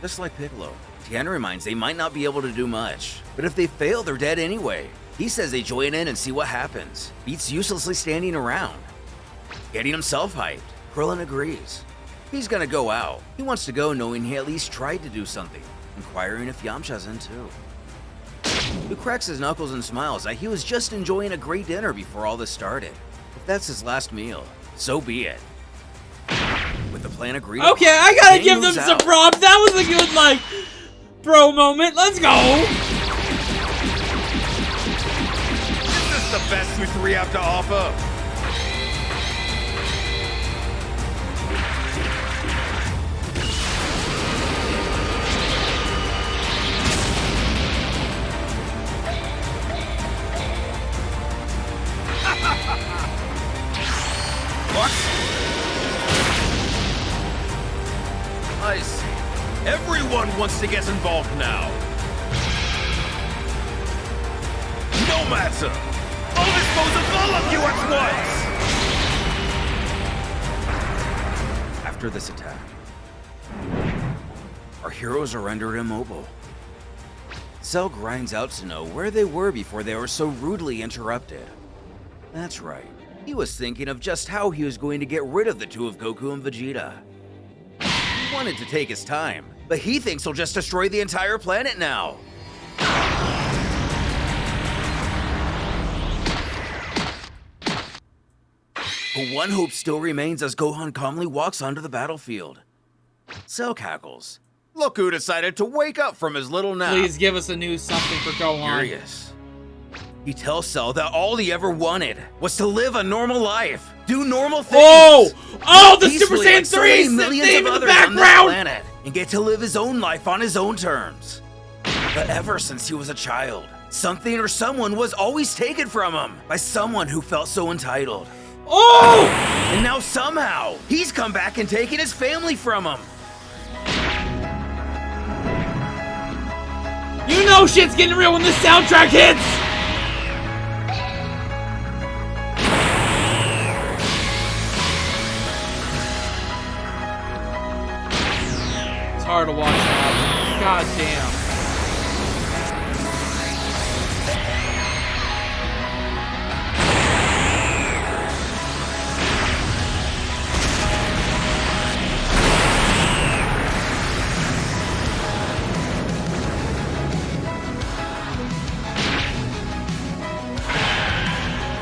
Just like Piccolo, Tien reminds they might not be able to do much, but if they fail, they're dead anyway. He says they join in and see what happens. Beats uselessly standing around. Getting himself hyped, Krillin agrees. He's gonna go out. He wants to go knowing he at least tried to do something, inquiring if Yamcha's in too. He cracks his knuckles and smiles like he was just enjoying a great dinner before all this started. If that's his last meal, so be it. With the plan agreed upon, Okay, I gotta King give them moves some out. props. That was a good, like, bro moment. Let's go. Is this the best you three have to offer? What? I see. Everyone wants to get involved now. No matter. I'll dispose of all of you at once. after this attack. Our heroes are rendered immobile. Cell grinds out to know where they were before they were so rudely interrupted. That's right, he was thinking of just how he was going to get rid of the two of Goku and Vegeta. He wanted to take his time, but he thinks he'll just destroy the entire planet now. But one hope still remains as Gohan calmly walks onto the battlefield. Cell cackles. Look who decided to wake up from his little nap. Please give us a new something for Gohan. Furious. He tells Cell that all he ever wanted was to live a normal life, do normal things. Oh! Oh, the Super peacefully Saiyan like so 3 many theme millions in of the others on this background! planet, and get to live his own life on his own terms. But ever since he was a child, something or someone was always taken from him by someone who felt so entitled. Oh! And now somehow, he's come back and taken his family from him. You know shit's getting real when this soundtrack hits! It's hard to watch now. God damn.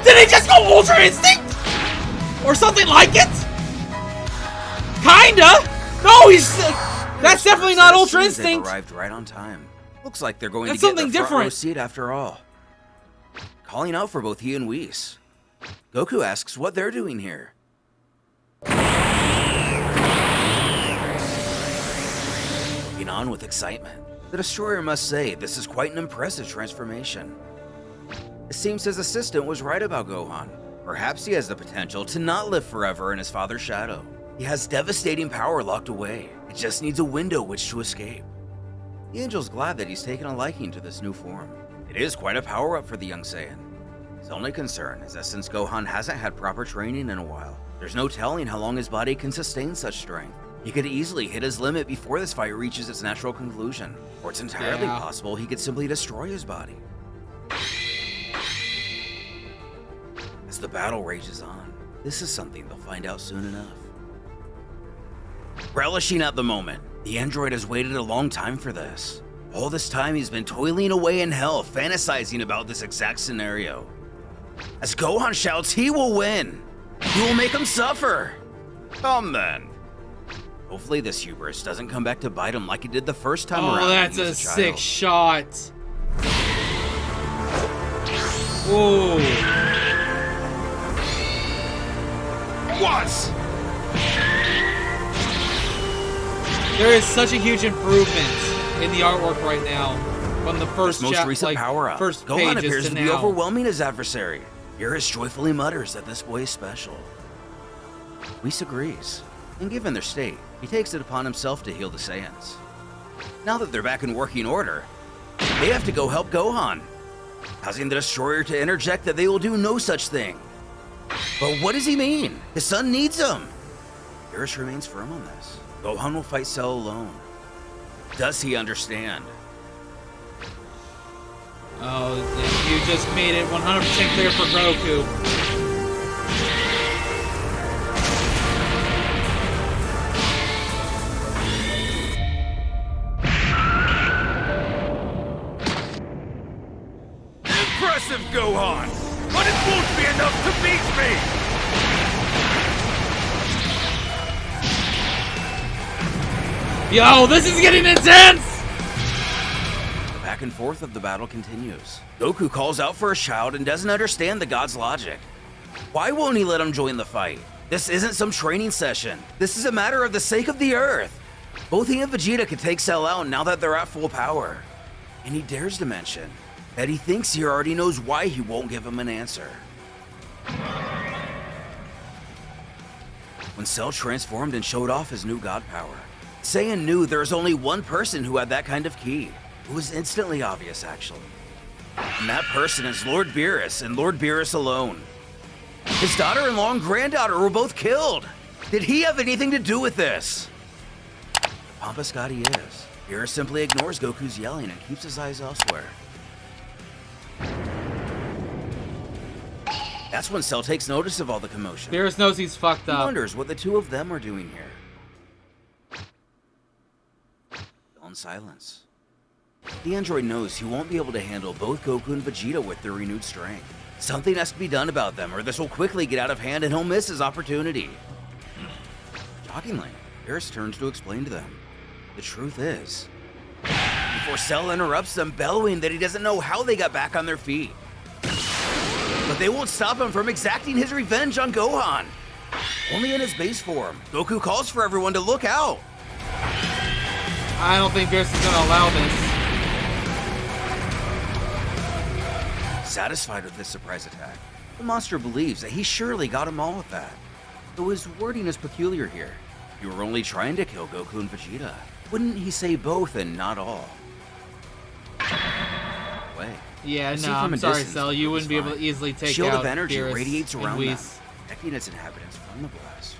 Did he just go Ultra Instinct? Or something like it? Kinda. No, he's... that's definitely not Ultra Instinct. Arrived right on time. Looks like they're going That's to get something the front row different. seat after all. Calling out for both he and Whis. Goku asks what they're doing here. Looking on with excitement, the Destroyer must say this is quite an impressive transformation. It seems his assistant was right about Gohan. Perhaps he has the potential to not live forever in his father's shadow. He has devastating power locked away. It just needs a window which to escape. The Angel's glad that he's taken a liking to this new form. It is quite a power-up for the young Saiyan. His only concern is that since Gohan hasn't had proper training in a while, there's no telling how long his body can sustain such strength. He could easily hit his limit before this fight reaches its natural conclusion, or it's entirely possible he could simply destroy his body. As the battle rages on, this is something they'll find out soon enough. Relishing at the moment, the android has waited a long time for this. All this time he's been toiling away in hell, fantasizing about this exact scenario. As Gohan shouts, he will win! He will make him suffer! Come then. Hopefully this hubris doesn't come back to bite him like it did the first time around. Oh, that's a sick shot. Whoa. What? There is such a huge improvement in the artwork right now from the first most recent power-up. First Gohan pages appears to to be now. overwhelming his adversary. Beerus joyfully mutters that this boy is special. Whis agrees, and given their state, he takes it upon himself to heal the Saiyans. Now that they're back in working order, they have to go help Gohan, causing the Destroyer to interject that they will do no such thing. But what does he mean? His son needs him. Beerus remains firm on this. Gohan will fight Cell alone. Does he understand? Oh, you just made it 100% clear for Goku. Impressive, Gohan! But it won't be enough to beat me! Yo, this is getting intense! The back and forth of the battle continues. Goku calls out for a child and doesn't understand the god's logic. Why won't he let him join the fight? This isn't some training session. This is a matter of the sake of the Earth. Both he and Vegeta can take Cell out now that they're at full power. And he dares to mention that he thinks he already knows why he won't give him an answer. When Cell transformed and showed off his new god power, Saiyan knew there was only one person who had that kind of key. It was instantly obvious, actually. And that person is Lord Beerus, and Lord Beerus alone. His daughter-in-law and granddaughter were both killed. Did he have anything to do with this? The pompous god he is, Beerus simply ignores Goku's yelling and keeps his eyes elsewhere. That's when Cell takes notice of all the commotion. Beerus knows he's fucked up. He wonders what the two of them are doing here. Still in silence. The android knows he won't be able to handle both Goku and Vegeta with their renewed strength. Something has to be done about them, or this will quickly get out of hand and he'll miss his opportunity. Shockingly, Beerus turns to explain to them. The truth is, before Cell interrupts them, bellowing that he doesn't know how they got back on their feet. But they won't stop him from exacting his revenge on Gohan. Only in his base form, Goku calls for everyone to look out. I don't think Beerus is gonna allow this. Satisfied with this surprise attack, the monster believes that he surely got them all with that. Though his wording is peculiar here. You were only trying to kill Goku and Vegeta. Wouldn't he say both and not all? Wait. Yeah, no, I'm sorry, Cell. You wouldn't be able to easily take out Shield of energy Beerus radiates around them, Whis. protecting its inhabitants from the blast.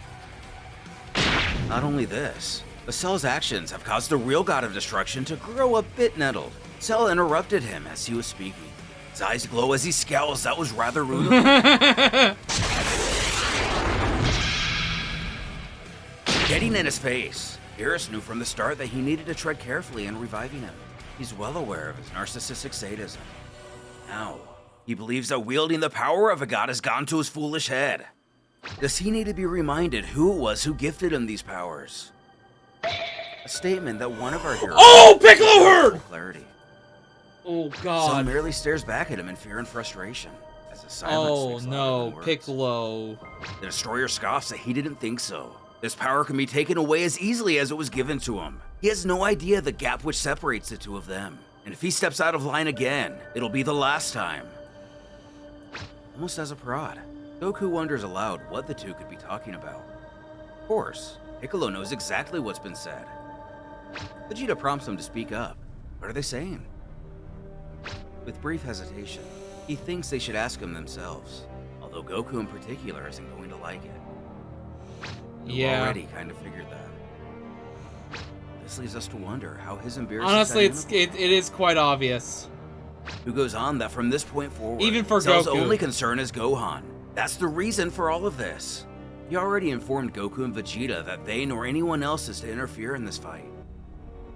Not only this, but Cell's actions have caused the real god of destruction to grow a bit nettled. Cell interrupted him as he was speaking. His eyes glow as he scowls. That was rather rude of him. Getting in his face, Beerus knew from the start that he needed to tread carefully in reviving him. He's well aware of his narcissistic sadism. Now, he believes that wielding the power of a god has gone to his foolish head. Does he need to be reminded who it was who gifted him these powers? A statement that one of our heroes... Oh, Piccolo heard! Clarity. Oh, Cell God. merely stares back at him in fear and frustration. As his silence Oh, speaks louder no, than words. Piccolo. The Destroyer scoffs that he didn't think so. This power can be taken away as easily as it was given to him. He has no idea the gap which separates the two of them. And if he steps out of line again, it'll be the last time. Almost as a prod, Goku wonders aloud what the two could be talking about. Of course, Piccolo knows exactly what's been said. Vegeta prompts him to speak up. What are they saying? With brief hesitation, he thinks they should ask him themselves, although Goku in particular isn't going to like it. You already kind of figured that. This leaves us to wonder how his embarrassing. Honestly, it is quite obvious. Who goes on that from this point forward, Even for Cell's Goku. only concern is Gohan. That's the reason for all of this. He already informed Goku and Vegeta that they nor anyone else is to interfere in this fight.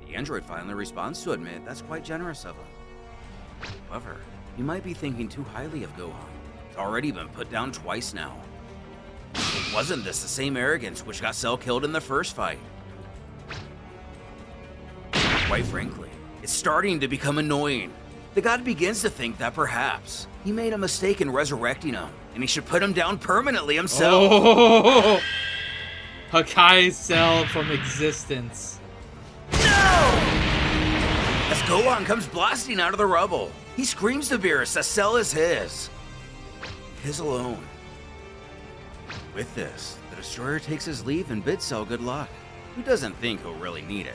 The android finally responds to admit that's quite generous of him. However, you might be thinking too highly of Gohan. He's already been put down twice now. But wasn't this the same arrogance which got Cell killed in the first fight? Quite frankly, it's starting to become annoying. The god begins to think that perhaps he made a mistake in resurrecting him, and he should put him down permanently himself. Oh! HAKAI Cell from existence. No! As Gohan comes blasting out of the rubble, he screams to Beerus that Cell is his. His alone. With this, the Destroyer takes his leave and bids Cell good luck. Who doesn't think he'll really need it?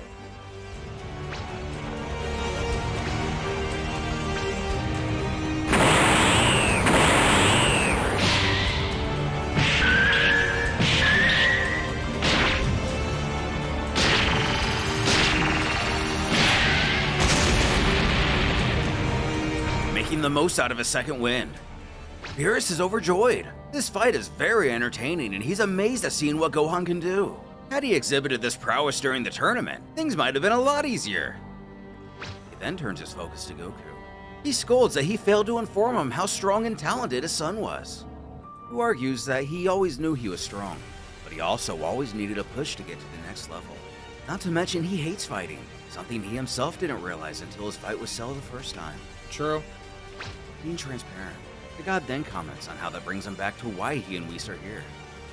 Making the most out of his second wind. Beerus is overjoyed. This fight is very entertaining and he's amazed at seeing what Gohan can do. Had he exhibited this prowess during the tournament, things might have been a lot easier. He then turns his focus to Goku. He scolds that he failed to inform him how strong and talented his son was. Who argues that he always knew he was strong, but he also always needed a push to get to the next level. Not to mention he hates fighting, something he himself didn't realize until his fight with Cell the first time. True. Being transparent, the god then comments on how that brings him back to why he and Whis are here.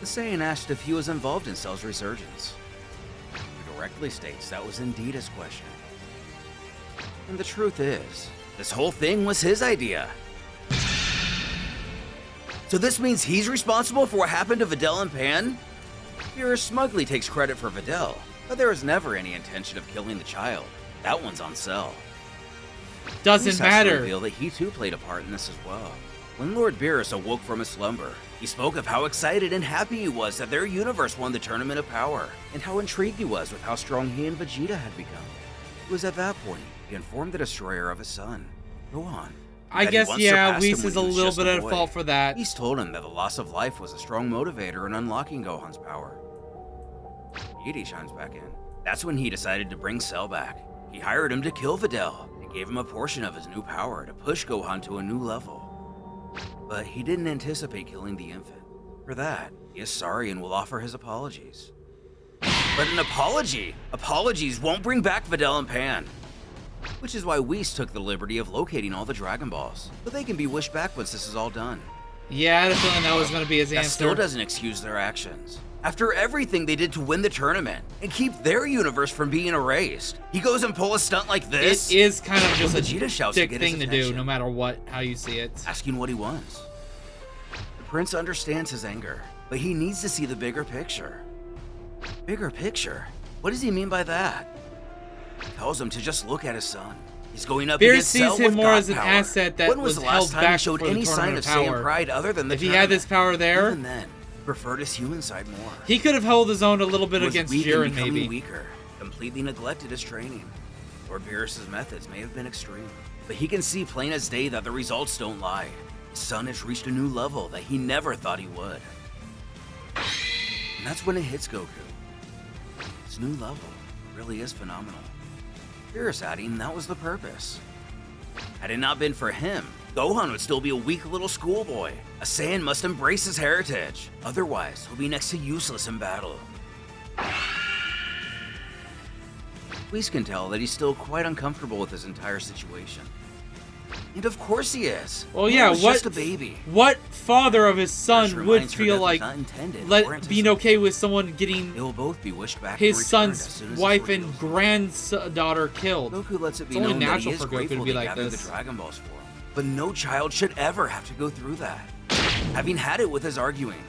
The Saiyan asked if he was involved in Cell's resurgence. He directly states that was indeed his question. And the truth is, this whole thing was his idea. So this means he's responsible for what happened to Videl and Pan? Beerus smugly takes credit for Videl, but there was never any intention of killing the child. That one's on Cell. Doesn't Whis has to matter. reveal that he too played a part in this as well. When Lord Beerus awoke from his slumber, he spoke of how excited and happy he was that their universe won the Tournament of Power, and how intrigued he was with how strong he and Vegeta had become. It was at that point he informed the Destroyer of his son, Gohan. I guess, yeah, Whis is a little bit at fault for that. Whis told him that the loss of life was a strong motivator in unlocking Gohan's power. Vegeta chimes back in. That's when he decided to bring Cell back. He hired him to kill Videl, and gave him a portion of his new power to push Gohan to a new level. But he didn't anticipate killing the infant. For that, he is sorry and will offer his apologies. But an apology? Apologies won't bring back Videl and Pan. Which is why Whis took the liberty of locating all the Dragon Balls, but they can be wished back once this is all done. Yeah, I had a feeling that was going to be his answer. That still doesn't excuse their actions. After everything they did to win the tournament and keep their universe from being erased, he goes and pull a stunt like this? It is kind of just Vegeta shouts a dick to get thing to do, no matter how you see it. Asking what he wants. The prince understands his anger, but he needs to see the bigger picture. Bigger picture? What does he mean by that? He tells him to just look at his son. He's going up Beerus against Cell sees him with more God as an power. asset that when was the last held time back he showed for the any sign Tournament of of Power? Saiyan pride other than the If he had this power there, even then, he preferred his human side more. he could have held his own a little bit He was against weak and Jiren, becoming maybe. weaker, completely neglected his training. Lord Beerus' methods may have been extreme, but he can see plain as day that the results don't lie. His son has reached a new level that he never thought he would. And that's when it hits Goku. His new level really is phenomenal. Beerus adding that was the purpose. Had it not been for him, Gohan would still be a weak little schoolboy. A Saiyan must embrace his heritage, otherwise he'll be next to useless in battle. Whis can tell that he's still quite uncomfortable with his entire situation. And of course he is. Well, yeah, He was just a baby. What father of his son would reminds her feel death like was not intended or being anticipated. okay with someone getting They will both be wished back his and returned as son's soon as wife this and reveals. granddaughter killed? Goku lets it be It's only known that he natural is for Goku to grateful be they like gathered this. the Dragon Balls for him. But no child should ever have to go through that. Having had it with his arguing,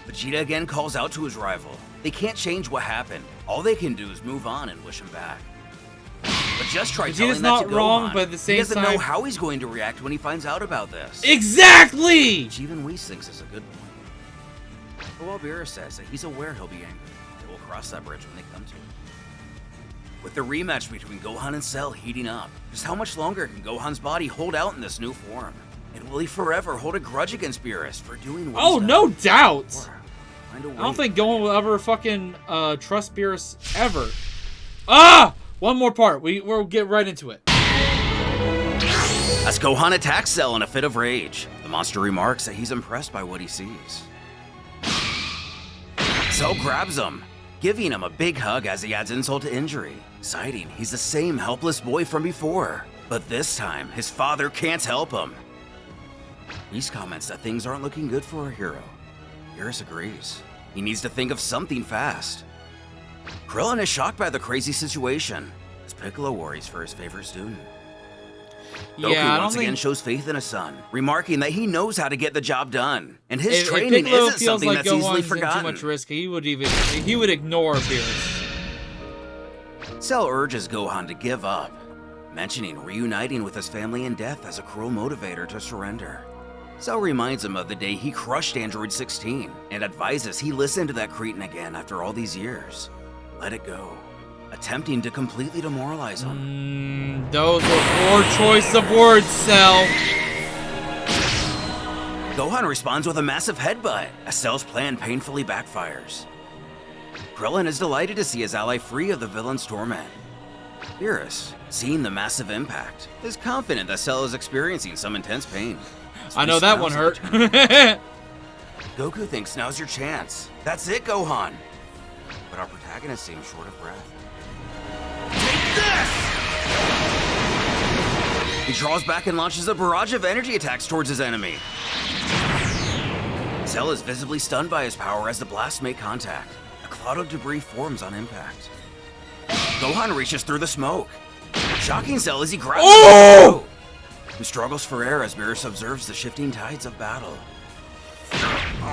Vegeta again calls out to his rival. They can't change what happened. All they can do is move on and wish him back. But just try Vegeta's telling that not to wrong, Gohan. but at the same he doesn't time- know how he's going to react when he finds out about this. Exactly! Which even Whis thinks is a good point. But while Beerus says that he's aware he'll be angry, they will cross that bridge when they come to it. With the rematch between Gohan and Cell heating up, just how much longer can Gohan's body hold out in this new form? And will he forever hold a grudge against Beerus for doing what he's Oh, done? no doubt! Or find a I don't way think Gohan will ever fucking trust Beerus ever. Ah! One more part. We'll get right into it. As Gohan attacks Cell in a fit of rage, the monster remarks that he's impressed by what he sees. Cell grabs him, giving him a big hug as he adds insult to injury, citing he's the same helpless boy from before. But this time, his father can't help him. Whis comments that things aren't looking good for our hero. Beerus agrees. He needs to think of something fast. Krillin is shocked by the crazy situation, as Piccolo worries for his favorite student. Goku Yeah, I once don't again think... shows faith in his son, remarking that he knows how to get the job done, and his If training Piccolo isn't feels something like that's easily Gohan's in forgotten. too much risk, he would ignore Beerus. Cell urges Gohan to give up, mentioning reuniting with his family in death as a cruel motivator to surrender. Cell reminds him of the day he crushed Android 16, and advises he listen to that cretin again after all these years. Let it go, attempting to completely demoralize him. Those were poor choice of words, Cell. Gohan responds with a massive headbutt as Cell's plan painfully backfires. Krillin is delighted to see his ally free of the villain's torment. Beerus, seeing the massive impact, is confident that Cell is experiencing some intense pain. So I he know that smiles one at hurt. the turn. Goku thinks now's your chance. That's it, Gohan. But our protagonist seems short of breath. Take this! He draws back and launches a barrage of energy attacks towards his enemy. Cell is visibly stunned by his power as the blasts make contact. A cloud of debris forms on impact. Gohan reaches through the smoke, shocking Cell as he grabs him, who struggles for air as Beerus observes the shifting tides of battle.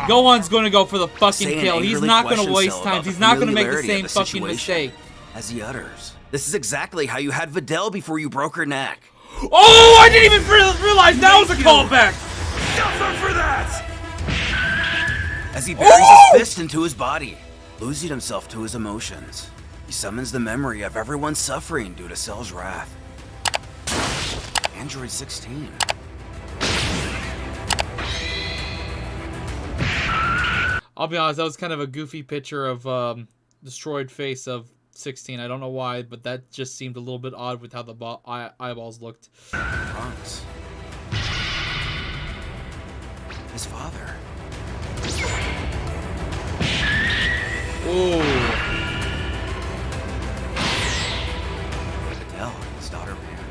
Gohan's gonna go for the fucking Saiyan kill. He's angrily not gonna questions waste Cell time. about the He's not gonna make the familiarity same of the fucking situation, mistake. as he utters, "This is exactly how you had Videl before you broke her neck." Oh, I didn't even realize that was a callback. Suffer for that! As he buries his fist into his body, losing himself to his emotions, he summons the memory of everyone suffering due to Cell's wrath. Android 16. I'll be honest, that was kind of a goofy picture of destroyed face of 16. I don't know why, but that just seemed a little bit odd with how the eyeballs looked. Trunks. His father. Ooh. Adele, his daughter, man.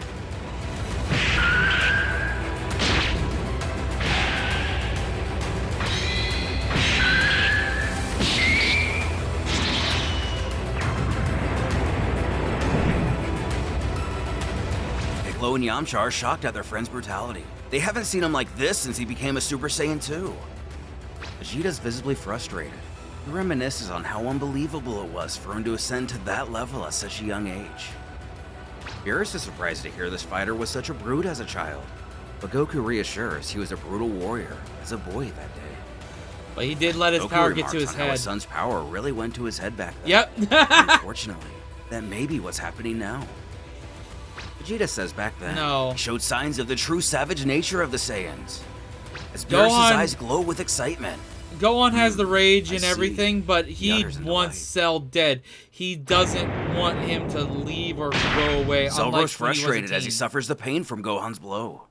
Piccolo and Yamcha are shocked at their friend's brutality. They haven't seen him like this since he became a Super Saiyan 2. Vegeta's visibly frustrated. He reminisces on how unbelievable it was for him to ascend to that level at such a young age. Beerus is surprised to hear this fighter was such a brute as a child, but Goku reassures he was a brutal warrior as a boy that day. But he did let his Goku power get to his remarks on how head. his son's power really went to his head back then. Yep. Unfortunately, that may be what's happening now. Vegeta says back then, No. he showed signs of the true savage nature of the Saiyans. As Gohan- Beerus' eyes glow with excitement. Gohan has the rage I and see. everything, but he others in the wants light. Cell dead. He doesn't want him to leave or go away. Cell unlike grows when he was a frustrated as he teen. suffers the pain from Gohan's blow.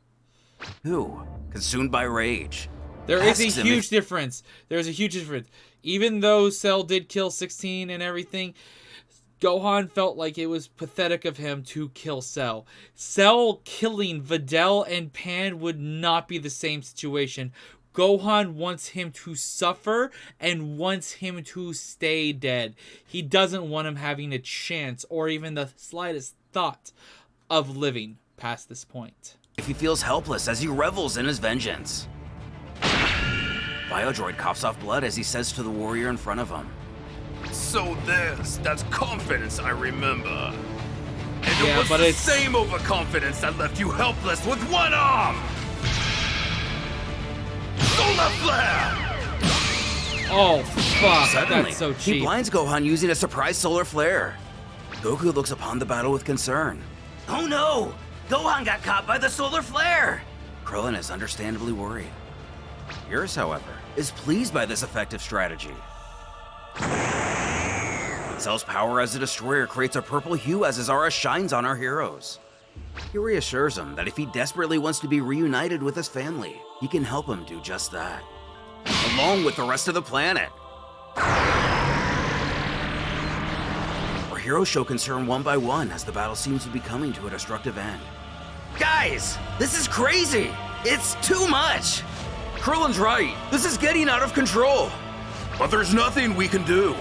Who, consumed by rage, There is a asks him huge if- difference. There's a huge difference. Even though Cell did kill 16 and everything, Gohan felt like it was pathetic of him to kill Cell. Cell killing Videl and Pan would not be the same situation. Gohan wants him to suffer and wants him to stay dead. He doesn't want him having a chance or even the slightest thought of living past this point. if he feels helpless as he revels in his vengeance. Biodroid coughs off blood as he says to the warrior in front of him, So that's confidence I remember. And Yeah, it was but the it's- same overconfidence that left you helpless with one arm! Solar Flare! Oh, fuck. Suddenly, That's so he cheap. blinds Gohan using a surprise solar flare. Goku looks upon the battle with concern. Oh no! Gohan got caught by the solar flare! Krillin is understandably worried. Beerus, however, is pleased by this effective strategy. Cell's power as a destroyer creates a purple hue as his aura shines on our heroes. He reassures him that if he desperately wants to be reunited with his family, he can help him do just that, along with the rest of the planet. Our heroes show concern one by one as the battle seems to be coming to a destructive end. Guys, this is crazy! It's too much! Krillin's right. This is getting out of control. But there's nothing we can do.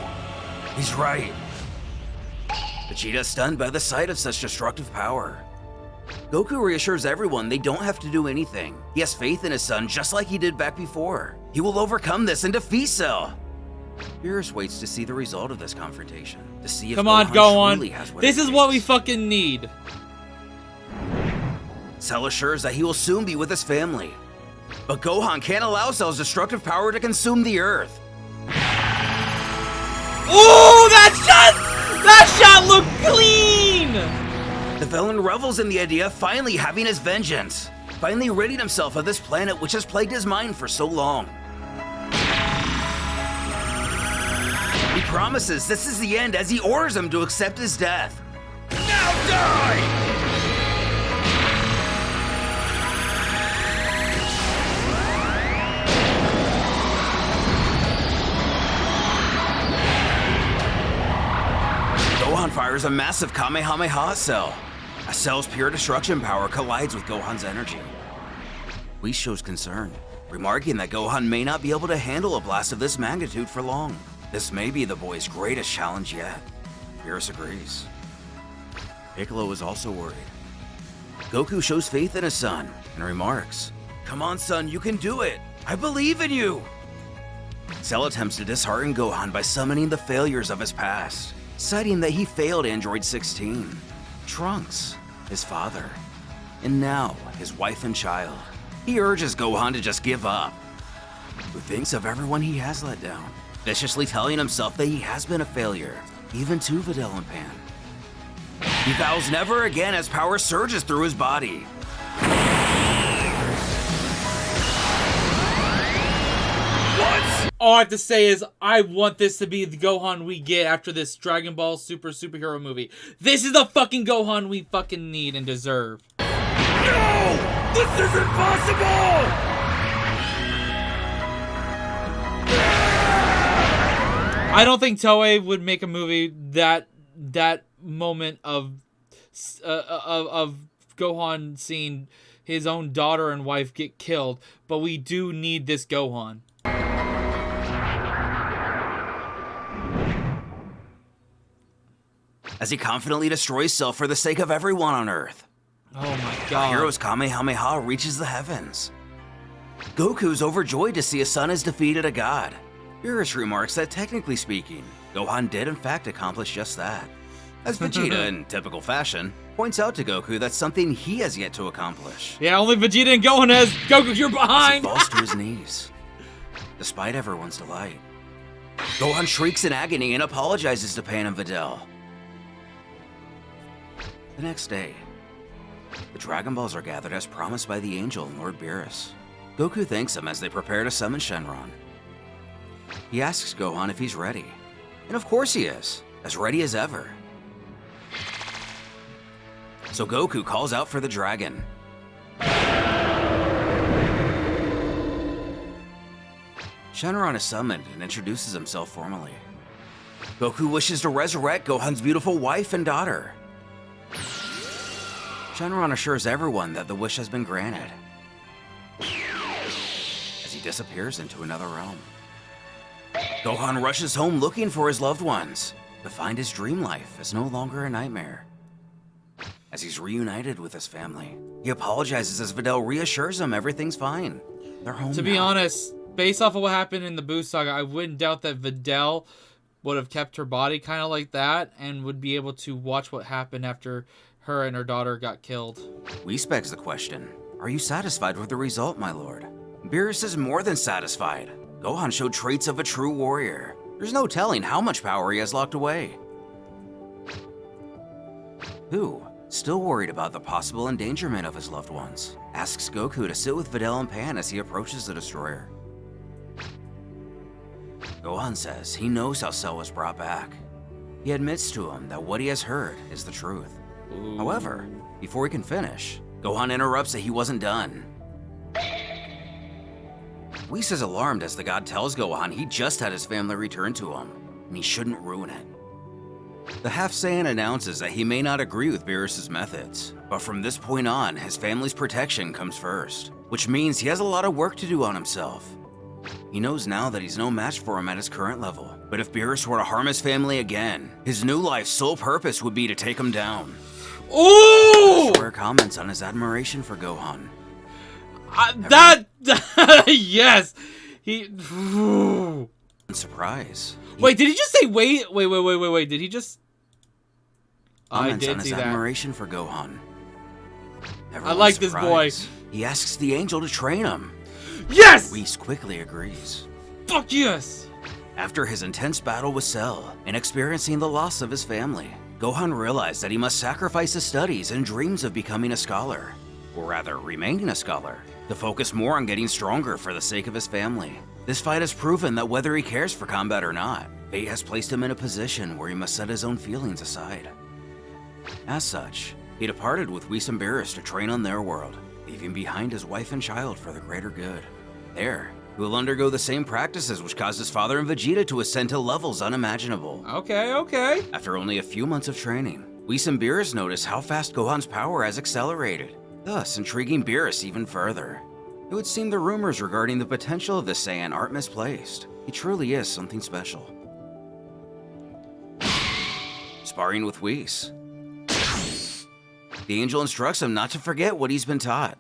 He's right. Vegeta stunned by the sight of such destructive power. Goku reassures everyone they don't have to do anything. He has faith in his son just like he did back before. He will overcome this and defeat Cell. Beerus waits to see the result of this confrontation, to see if Come on, Gohan truly Gohan. has what This it is what we takes. fucking need. Cell assures that he will soon be with his family. But Gohan can't allow Cell's destructive power to consume the Earth. Ooh, that shot looked clean! The villain revels in the idea of finally having his vengeance, finally ridding himself of this planet which has plagued his mind for so long. He promises this is the end as he orders him to accept his death. Now die! Gohan fires a massive Kamehameha at Cell. As Cell's pure destruction power collides with Gohan's energy. Whis shows concern, remarking that Gohan may not be able to handle a blast of this magnitude for long. This may be the boy's greatest challenge yet. Beerus agrees. Piccolo is also worried. Goku shows faith in his son and remarks, "Come on, son, you can do it. I believe in you." Cell attempts to dishearten Gohan by summoning the failures of his past, citing that he failed Android 16, Trunks, his father, and now his wife and child. He urges Gohan to just give up, who thinks of everyone he has let down, viciously telling himself that he has been a failure, even to Videl and Pan. He vows never again as power surges through his body. All I have to say is I want this to be the Gohan we get after this Dragon Ball superhero movie. This is the fucking Gohan we fucking need and deserve. No! This is impossible! I don't think Toei would make a movie that moment of Gohan seeing his own daughter and wife get killed, but we do need this Gohan. As he confidently destroys Cell for the sake of everyone on Earth. Oh my Our god. hero's Kamehameha reaches the heavens. Goku's overjoyed to see his son has defeated a god. Beerus remarks that technically speaking, Gohan did in fact accomplish just that. As Vegeta, in typical fashion, points out to Goku that's something he has yet to accomplish. Yeah, only Vegeta and Gohan has. Goku, you're As behind! he falls to his knees, despite everyone's delight. Gohan shrieks in agony and apologizes to Pan and Videl. The next day, the Dragon Balls are gathered as promised by the Angel and Lord Beerus. Goku thanks him as they prepare to summon Shenron. He asks Gohan if he's ready, and of course he is, as ready as ever. So Goku calls out for the dragon. Shenron is summoned and introduces himself formally. Goku wishes to resurrect Gohan's beautiful wife and daughter. Shenron assures everyone that the wish has been granted, as he disappears into another realm. Gohan rushes home looking for his loved ones, to find his dream life is no longer a nightmare. As he's reunited with his family, he apologizes as Videl reassures him everything's fine. They're home To now. be honest, based off of what happened in the Boo saga, I wouldn't doubt that Videl would have kept her body kind of like that and would be able to watch what happened after her and her daughter got killed. Whis begs the question, are you satisfied with the result, my lord? Beerus is more than satisfied. Gohan showed traits of a true warrior. There's no telling how much power he has locked away. Who, still worried about the possible endangerment of his loved ones, asks Goku to sit with Videl and Pan as he approaches the destroyer. Gohan says he knows how Cell was brought back. He admits to him that what he has heard is the truth. Ooh. However, before he can finish, Gohan interrupts that he wasn't done. Whis is alarmed as the god tells Gohan he just had his family returned to him, and he shouldn't ruin it. The Half-Saiyan announces that he may not agree with Beerus' methods, but from this point on, his family's protection comes first, which means he has a lot of work to do on himself. He knows now that he's no match for him at his current level, but if Beerus were to harm his family again, his new life's sole purpose would be to take him down. Ooh! Square comments on his admiration for Gohan. Yes! He... Ooh. In surprise, he Wait, did he just say wait? Wait, did he just... I comments on did his see that. admiration for Gohan. I like this boy. He asks the angel to train him. Yes! Whis quickly agrees. Fuck yes! After his intense battle with Cell and experiencing the loss of his family, Gohan realized that he must sacrifice his studies and dreams of becoming a scholar, or rather remaining a scholar, to focus more on getting stronger for the sake of his family. This fight has proven that whether he cares for combat or not, fate has placed him in a position where he must set his own feelings aside. As such, he departed with Whis and Beerus to train on their world, leaving behind his wife and child for the greater good. There, he will undergo the same practices which caused his father and Vegeta to ascend to levels unimaginable. Okay. After only a few months of training, Whis and Beerus notice how fast Gohan's power has accelerated, thus intriguing Beerus even further. It would seem the rumors regarding the potential of the Saiyan aren't misplaced. He truly is something special. Sparring with Whis. The angel instructs him not to forget what he's been taught,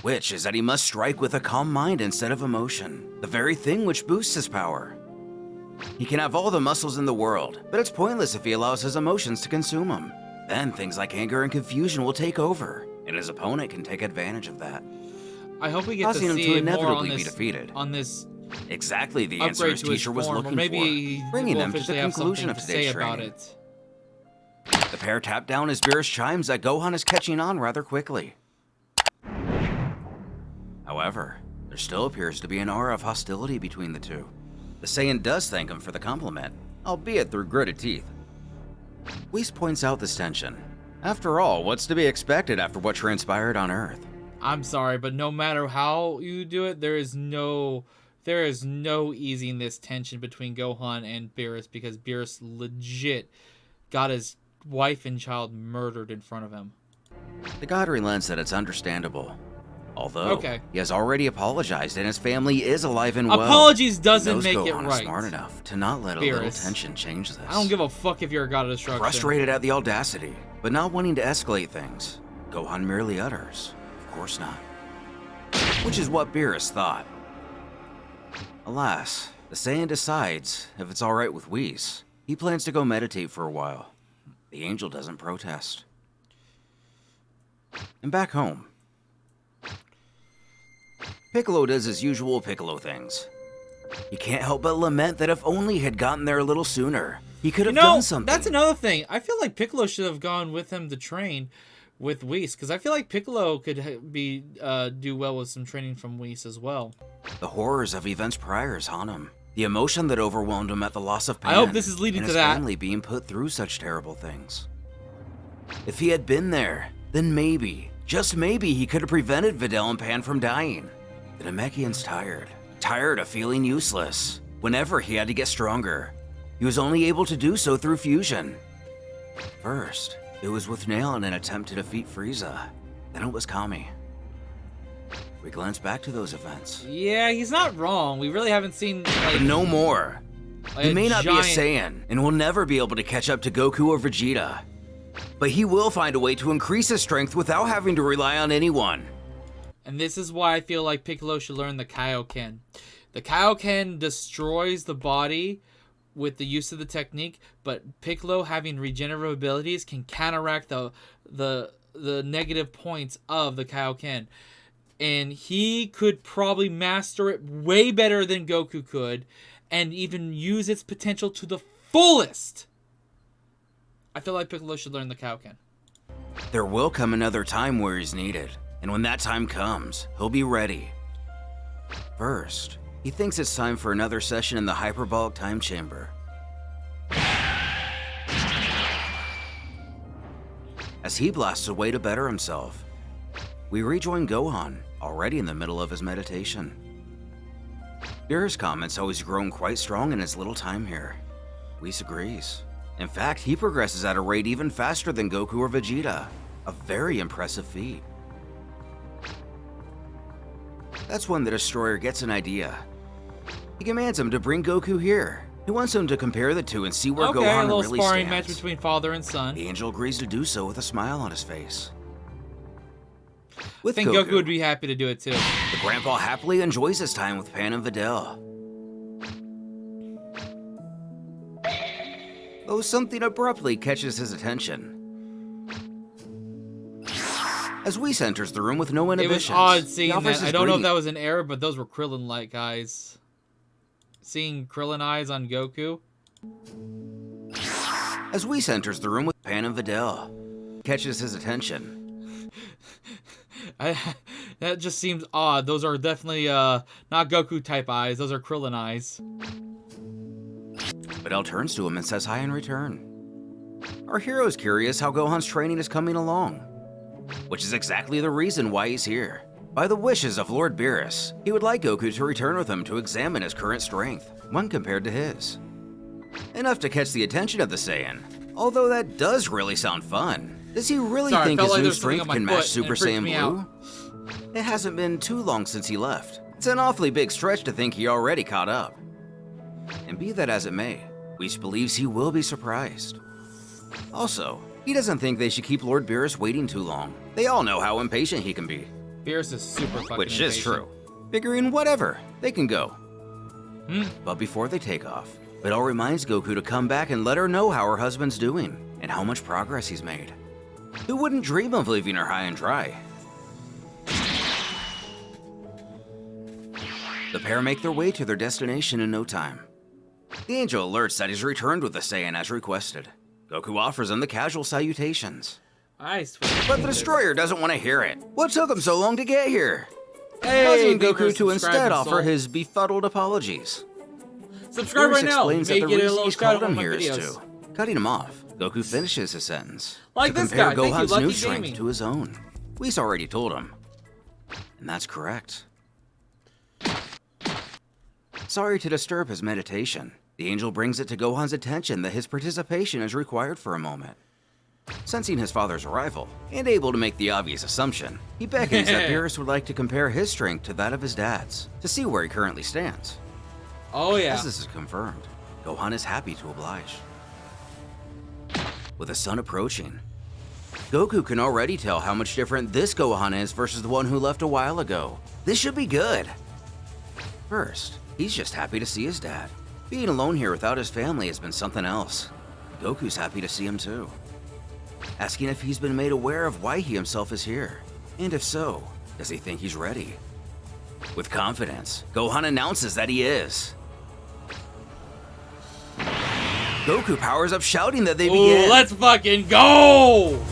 which is that he must strike with a calm mind instead of emotion, the very thing which boosts his power. He can have all the muscles in the world, but it's pointless if he allows his emotions to consume him. Then things like anger and confusion will take over, and his opponent can take advantage of that, I hope we get to causing him see to more inevitably on be this, defeated. on this Exactly the answer upgrade his to his teacher was form, or looking maybe for, bringing we'll them to the officially have conclusion something of to today's say about training. it. The pair tap down as Beerus chimes that Gohan is catching on rather quickly. However, there still appears to be an aura of hostility between the two. The Saiyan does thank him for the compliment, albeit through gritted teeth. Whis points out this tension. After all, what's to be expected after what transpired on Earth? I'm sorry, but no matter how you do it, there is no easing this tension between Gohan and Beerus, because Beerus legit got his wife and child murdered in front of him. The god relents that it's understandable. Although, Okay. he has already apologized and his family is alive and well. Apologies He doesn't knows make it Gohan is right. smart enough to not let a little Beerus. tension change this. I don't give a fuck if you're a god of destruction. Frustrated at the audacity, but not wanting to escalate things, Gohan merely utters, "Of course not." Which is what Beerus thought. Alas, the Saiyan decides if it's alright with Whis, he plans to go meditate for a while. The angel doesn't protest. And back home, Piccolo does his usual Piccolo things. He can't help but lament that if only he had gotten there a little sooner, he could have done something. That's another thing. I feel like Piccolo should have gone with him to train with Whis, because I feel like Piccolo could do well with some training from Whis as well. The horrors of events prior haunt him. The emotion that overwhelmed him at the loss of Pan. I hope this is leading and to his that. family being put through such terrible things. If he had been there, then maybe, just maybe, he could have prevented Videl and Pan from dying. The Namekian's tired of feeling useless. Whenever he had to get stronger, he was only able to do so through fusion. First, it was with Nail in an attempt to defeat Frieza. Then it was Kami. We glance back to those events. Yeah, he's not wrong. We really haven't seen, like, But no more. like He may not be a giant- Saiyan, and will never be able to catch up to Goku or Vegeta. But he will find a way to increase his strength without having to rely on anyone. And this is why I feel like Piccolo should learn the Kaioken. The Kaioken destroys the body with the use of the technique, but Piccolo, having regenerative abilities, can counteract the negative points of the Kaioken. And he could probably master it way better than Goku could, and even use its potential to the fullest. I feel like Piccolo should learn the Kaioken. There will come another time where he's needed, and when that time comes, he'll be ready. First, he thinks it's time for another session in the hyperbolic time chamber. As he blasts away to better himself, we rejoin Gohan, already in the middle of his meditation. Beerus comments how he's grown quite strong in his little time here. Whis agrees. In fact, he progresses at a rate even faster than Goku or Vegeta. A very impressive feat. That's when the Destroyer gets an idea. He commands him to bring Goku here. He wants him to compare the two and see where Okay, Gohan a little really sparring stands. match between father and son. The angel agrees to do so with a smile on his face. With I think Goku would be happy to do it too. the grandpa happily enjoys his time with Pan and Videl. Though something abruptly catches his attention. As Whis enters the room with no It inhibitions. was odd he seeing offers that. his I don't know if greeting. that was an error, but those were Krillin-like eyes. Seeing Krillin eyes on Goku. As Whis enters the room with Pan and Videl, catches his attention. That just seems odd. Those are definitely not Goku type eyes. Those are Krillin eyes. Videl turns to him and says hi in return. Our hero is curious how Gohan's training is coming along, which is exactly the reason why he's here. By the wishes of Lord Beerus, he would like Goku to return with him to examine his current strength, when compared to his. Enough to catch the attention of the Saiyan. Although that does really sound fun. Does he really Sorry, I think felt his like new there's something strength on my can foot, match and Super it freaked Saiyan me Blue? out. It hasn't been too long since he left. It's an awfully big stretch to think he already caught up. And be that as it may, Whis believes he will be surprised. Also, he doesn't think they should keep Lord Beerus waiting too long. They all know how impatient he can be. Beerus is super fucking Which is impatient. true. Figuring whatever, they can go. But before they take off, Videl reminds Goku to come back and let her know how her husband's doing and how much progress he's made. Who wouldn't dream of leaving her high and dry? The pair make their way to their destination in no time. The angel alerts that he's returned with the Saiyan as requested. Goku offers them the casual salutations. I swear. But the destroyer doesn't want to hear it. What took him so long to get here? Hey, Causing Beerus, Goku to instead subscribe, offer soul. his befuddled apologies. Subscribe Beerus right now. explains You that may the get a reason little he's shout called out on him my here is videos. to cutting him off. Goku finishes his sentence Like to this compare guy. Thank you, Gohan's Lucky new strength Gaming. to his own. Whis already told him, and that's correct. Sorry to disturb his meditation. The angel brings it to Gohan's attention that his participation is required for a moment. Sensing his father's arrival, and able to make the obvious assumption, he beckons that Beerus would like to compare his strength to that of his dad's, to see where he currently stands. Oh yeah. As this is confirmed, Gohan is happy to oblige. With the sun approaching, Goku can already tell how much different this Gohan is versus the one who left a while ago. This should be good. First, he's just happy to see his dad. Being alone here without his family has been something else. Goku's happy to see him too. Asking if he's been made aware of why he himself is here. And if so, does he think he's ready? With confidence, Gohan announces that he is. Goku powers up shouting that they begin. Ooh, let's fucking go!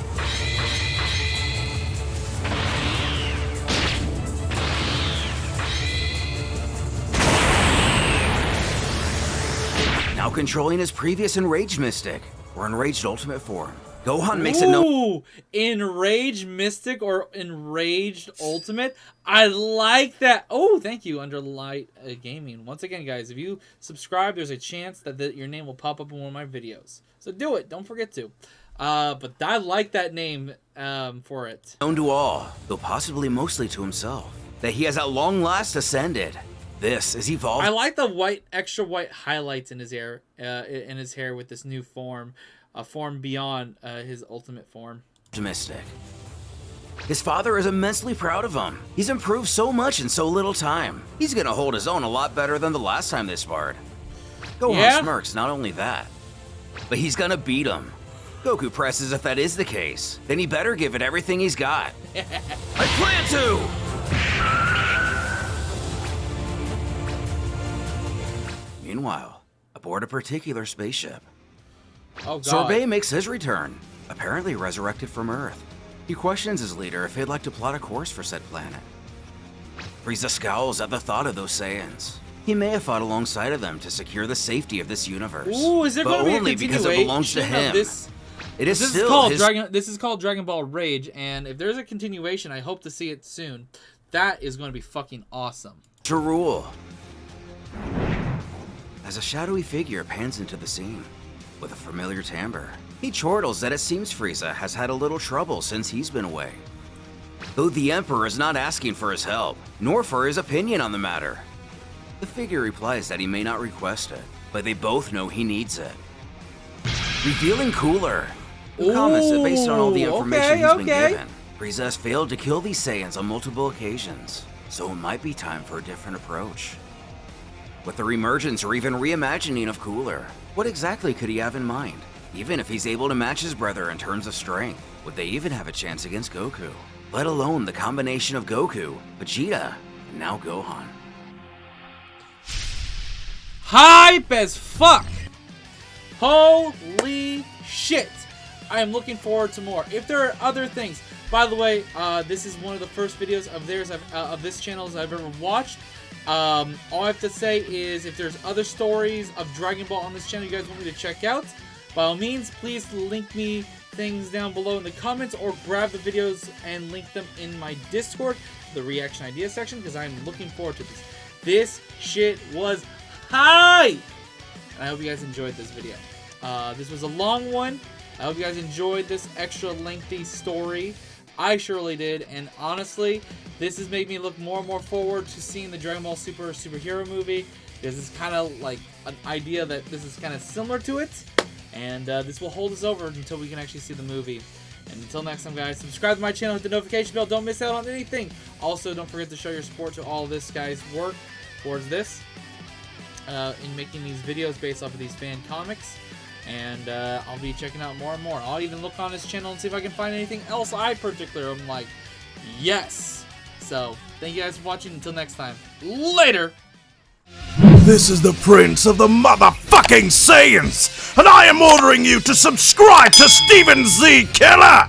Now controlling his previous Enraged Mystic, or Enraged Ultimate form, Gohan makes it known. Ooh, Enraged Mystic or Enraged Ultimate. I like that. Oh, thank you, Underlight Gaming. Once again, guys, if you subscribe, there's a chance that your name will pop up in one of my videos. So do it. Don't forget to. But I like that name for it. Known to all, though possibly mostly to himself, that he has at long last ascended. This is evolved. I like the white, extra white highlights in his hair, with this new form, a form beyond his ultimate form. Optimistic. His father is immensely proud of him. He's improved so much in so little time. He's gonna hold his own a lot better than the last time they sparred. Gohan smirks, not only that, but he's gonna beat him. Goku presses if that is the case. Then he better give it everything he's got. I plan to! Meanwhile, aboard a particular spaceship, Oh god. Sorbet makes his return, apparently resurrected from Earth. He questions his leader if he'd like to plot a course for said planet. Frieza scowls at the thought of those Saiyans. He may have fought alongside of them to secure the safety of this universe. Ooh, is there but going to be a only because it continuation belongs to of him. this? It is This still is called his... This is called Dragon Ball Rage, and if there's a continuation, I hope to see it soon. That is going to be fucking awesome. to rule. As a shadowy figure pans into the scene, with a familiar timbre, he chortles that it seems Frieza has had a little trouble since he's been away. Though the Emperor is not asking for his help, nor for his opinion on the matter. The figure replies that he may not request it, but they both know he needs it. Revealing Cooler, who comments that based on all the information he's been given, Frieza has failed to kill these Saiyans on multiple occasions, so it might be time for a different approach. With the reemergence or even reimagining of Cooler, what exactly could he have in mind? Even if he's able to match his brother in terms of strength, would they even have a chance against Goku? Let alone the combination of Goku, Vegeta, and now Gohan. Hype as fuck! Holy shit! I am looking forward to more. If there are other things, by the way, this is one of the first videos of theirs of this channel I've ever watched. All I have to say is, if there's other stories of Dragon Ball on this channel you guys want me to check out, by all means, please link me things down below in the comments, or grab the videos and link them in my Discord, the reaction idea section, because I'm looking forward to this. This shit was hype! And I hope you guys enjoyed this video. This was a long one. I hope you guys enjoyed this extra lengthy story. I surely did, and honestly, this has made me look more and more forward to seeing the Dragon Ball Super superhero movie. This is kind of like an idea that this is kind of similar to it, and this will hold us over until we can actually see the movie. And until next time, guys, subscribe to my channel, hit the notification bell, don't miss out on anything. Also, don't forget to show your support to all this guy's work towards this, in making these videos based off of these fan comics. And I'll be checking out more and more. I'll even look on his channel and see if I can find anything else I particularly am like, yes. So, thank you guys for watching. Until next time, later. This is the Prince of the motherfucking Saiyans, and I am ordering you to subscribe to Steven Z. Killer!